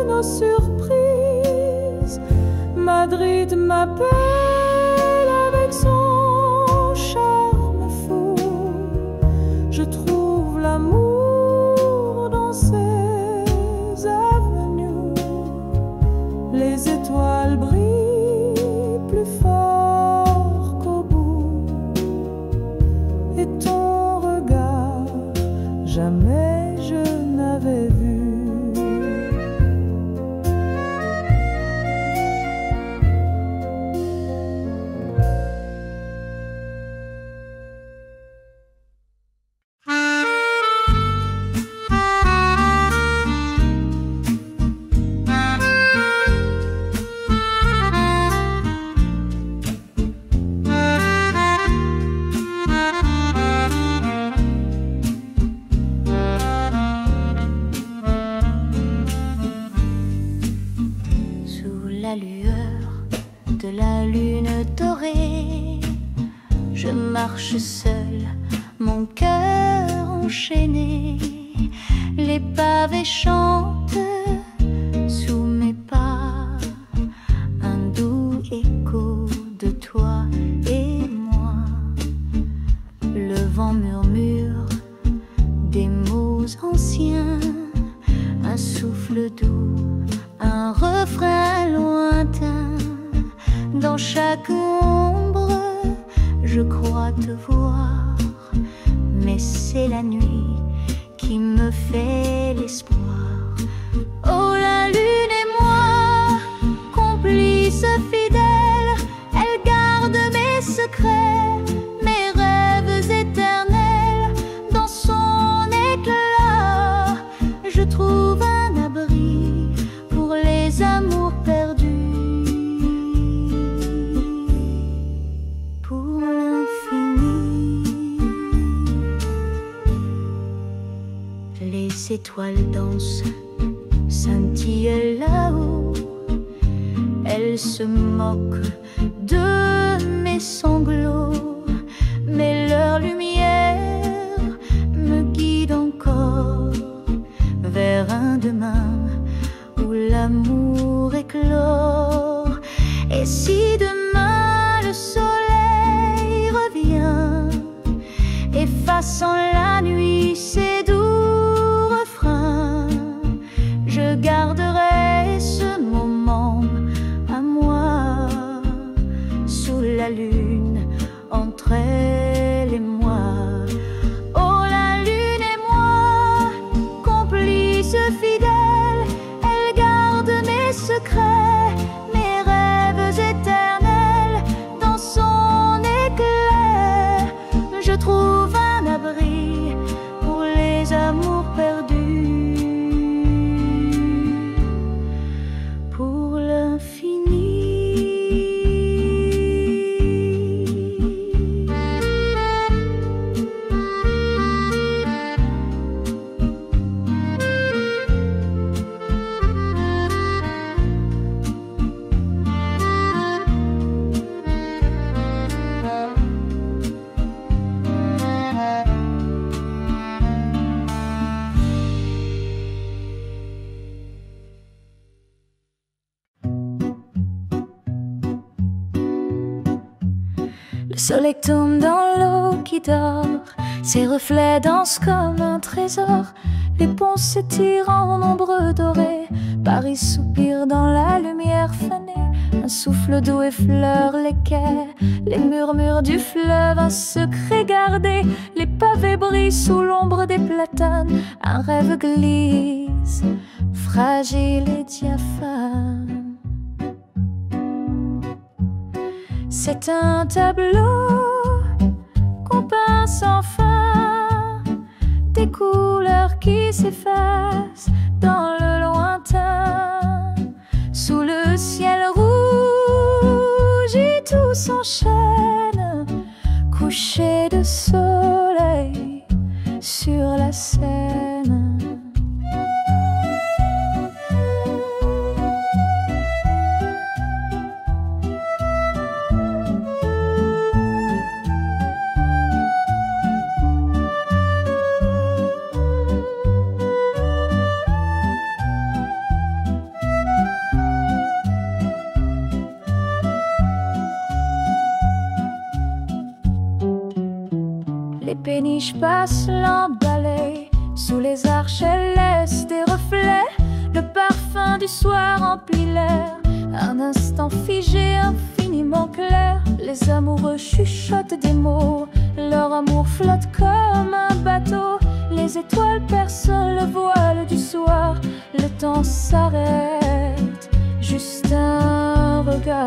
nos surprises. Madrid m'appelle avec son charme fou. Je trouve l'amour dans ses avenues. Les étoiles brillent plus fort qu'au bout, et ton regard jamais je n'avais vu. Marche seule, mon cœur enchaîné, les pavés chantent sous mes pas, un doux écho de toi et moi. Le vent murmure des mots anciens, un souffle doux, un refrain lointain. Dans chaque ombre je crois te voir, mais c'est la nuit qui me fait l'espoir. Oh, la lune et moi, complices fidèles, elle garde mes secrets, mes rêves éternels, Les étoiles dansent, scintillent là-haut. Elles se moquent de mes sanglots, mais leur lumière me guide encore vers un demain où l'amour éclore. Et si demain le soleil revient, effaçant la nuit ses doux refrains, je garderai ce moment à moi, sous la lune, entre elle et moi. Oh, la lune et moi, complices fidèles, elle garde mes secrets, mes rêves éternels. Dans son éclair, je trouve un abri pour les amours perdus, pour l'infini. Le soleil tombe dans l'eau qui dort, ses reflets dansent comme un trésor. Les ponts s'étirent en ombre dorée, Paris soupire dans la lumière fanée. Un souffle d'eau effleure les quais, les murmures du fleuve, un secret gardé. Les pavés brillent sous l'ombre des platanes, un rêve glisse, fragile et diaphane. C'est un tableau qu'on peint sans fin, des couleurs qui s'effacent dans le lointain. Sous le ciel rouge, tout s'enchaîne, coucher de soleil sur la Seine. Les péniches passent l'emballée, sous les arches elles laissent des reflets. Le parfum du soir remplit l'air, un instant figé, infiniment clair. Les amoureux chuchotent des mots, leur amour flotte comme un bateau. Les étoiles percent le voile du soir, le temps s'arrête, juste un regard.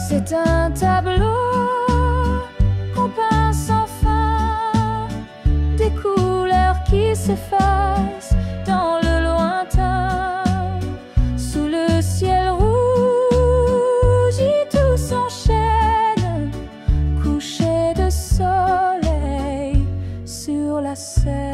C'est un tableau qu'on peint sans fin, des couleurs qui s'effacent dans le lointain. Sous le ciel rouge, tout s'enchaîne, coucher de soleil sur la Seine.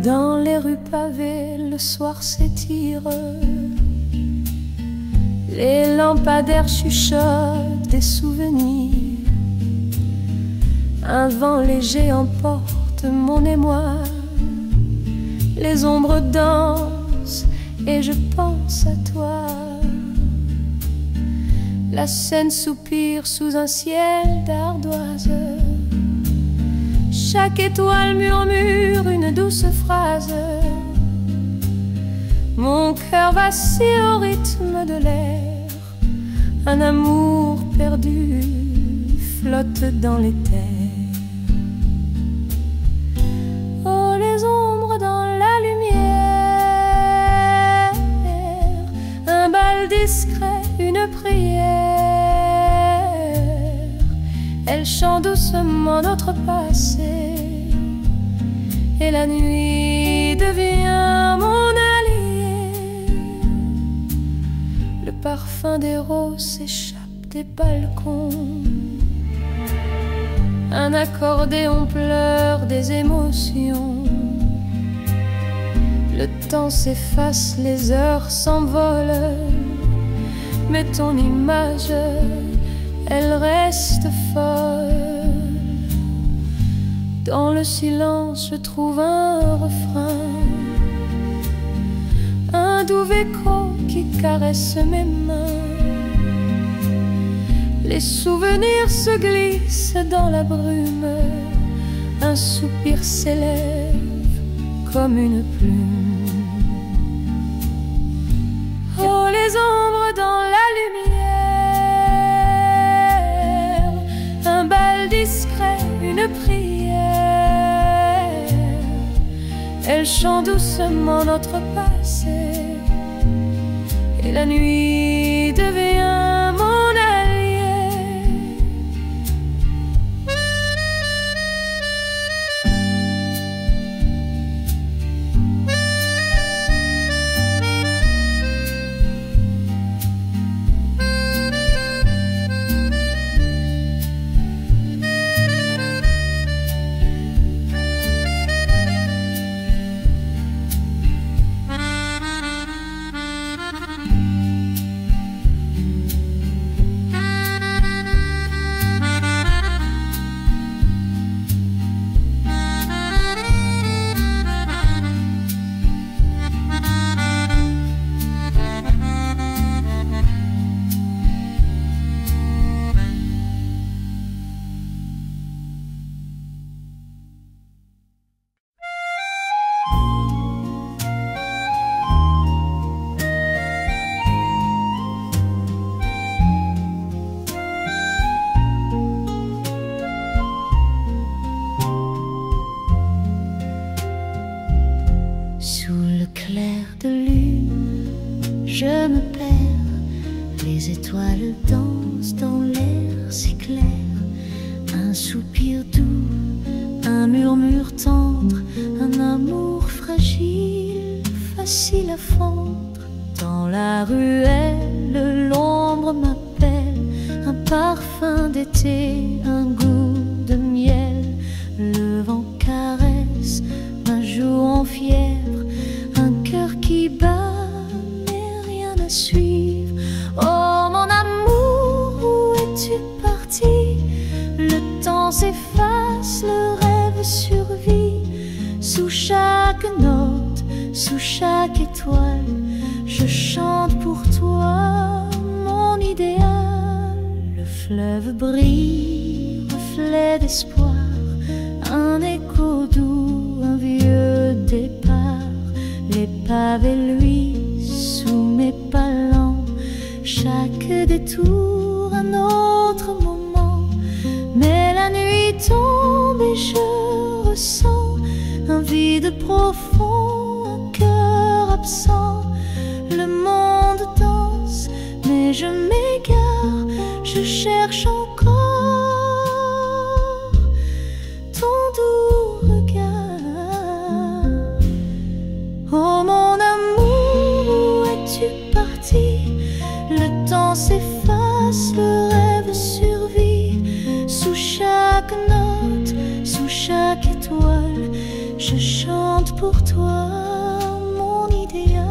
Dans les rues pavées, le soir s'étire, les lampadaires chuchotent des souvenirs. Un vent léger emporte mon émoi, les ombres dansent et je pense à toi. La Seine soupire sous un ciel d'ardoise, Chaque étoile murmure une douce phrase. Mon cœur vacille au rythme de l'air. Un amour perdu flotte dans les terres. Oh, les ombres dans la lumière. Un bal discret, une prière. Elle chante doucement notre passé. Et la nuit devient mon allié. Le parfum des roses s'échappe des balcons. Un accordéon pleure des émotions. Le temps s'efface, les heures s'envolent. Mais ton image, elle reste folle. Dans le silence, je trouve un refrain, un doux écho qui caresse mes mains. Les souvenirs se glissent dans la brume. Un soupir s'élève comme une plume. Oh, les ombres dans la lumière. Un bal discret, une prière. Elle chante doucement notre passé. Et la nuit devient mon allié. Je me perds, les étoiles dansent dans l'air si clair. Un soupir doux, un murmure tendre, un amour fragile, facile à fendre. Dans la ruelle, l'ombre m'appelle, un parfum d'été, un goût de miel. Le vent caresse ma joue en fièvre, un cœur qui bat, mais rien à suivre. Oh mon amour, où es-tu parti? Le temps s'efface, le rêve survit. Sous chaque note, sous chaque étoile, je chante pour toi mon idéal. Le fleuve brille, reflet d'espoir, un écho doux, un vieux départ. Les pavés luisent sous mes pas lents, chaque détour un autre moment. Mais la nuit tombe et je ressens un vide profond, un cœur absent. Le monde danse, mais je m'égare, je cherche encore ton doux regard. Oh mon amour, où es-tu parti? Le temps s'efface, le rêve survit. Sous chaque note, sous chaque étoile, je chante pour toi mon idéal.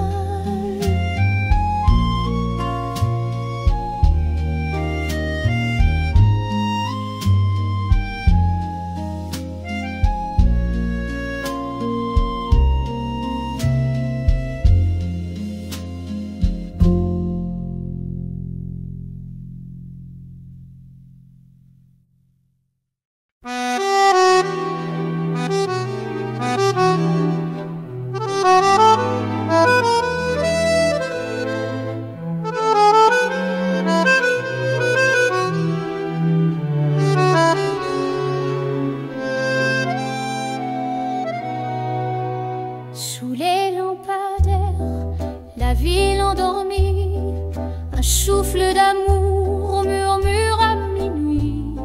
ville endormie, un souffle d'amour murmure à minuit.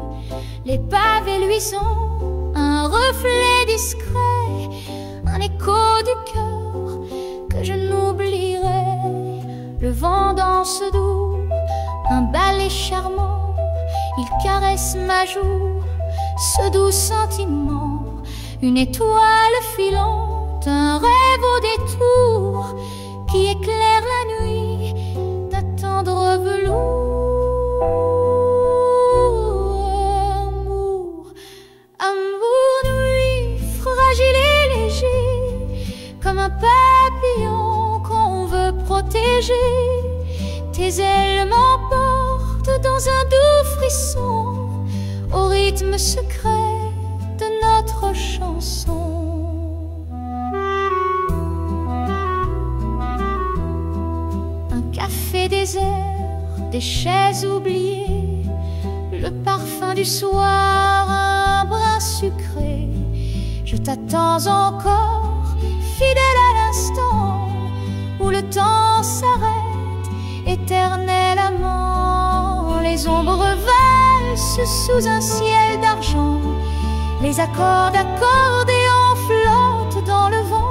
Les pavés lui sont un reflet discret, un écho du cœur que je n'oublierai. Le vent danse doux, un ballet charmant, il caresse ma joue, ce doux sentiment, une étoile filante, un rêve au détour qui éclaire la nuit d'un tendre velours. Amour, nuit, fragile et léger, comme un papillon qu'on veut protéger. Tes ailes m'emportent dans un doux frisson, au rythme secret de notre chanson. Un café désert, des chaises oubliées, le parfum du soir, un brin sucré. Je t'attends encore, fidèle à l'instant où le temps s'arrête, éternel amant. Les ombres valsent sous un ciel d'argent, les accords d'accordéon flottent dans le vent.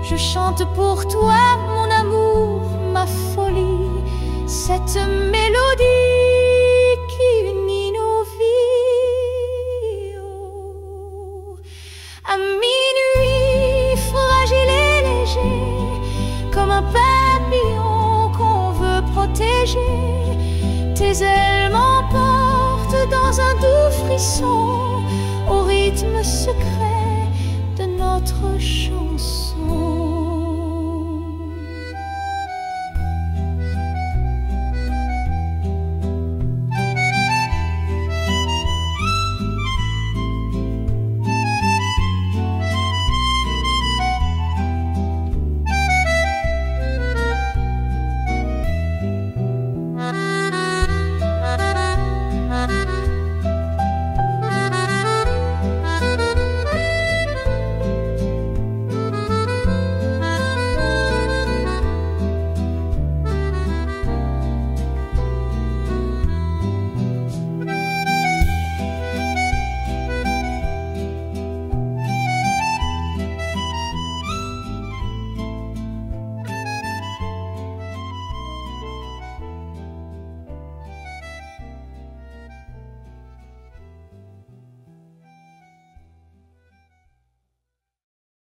Je chante pour toi mon amour, ma folie, cette mélodie qui unit nos vies. Oh. À minuit, fragile et léger, comme un papillon qu'on veut protéger. Tes ailes m'emportent dans un doux frisson, au rythme secret de notre chanson.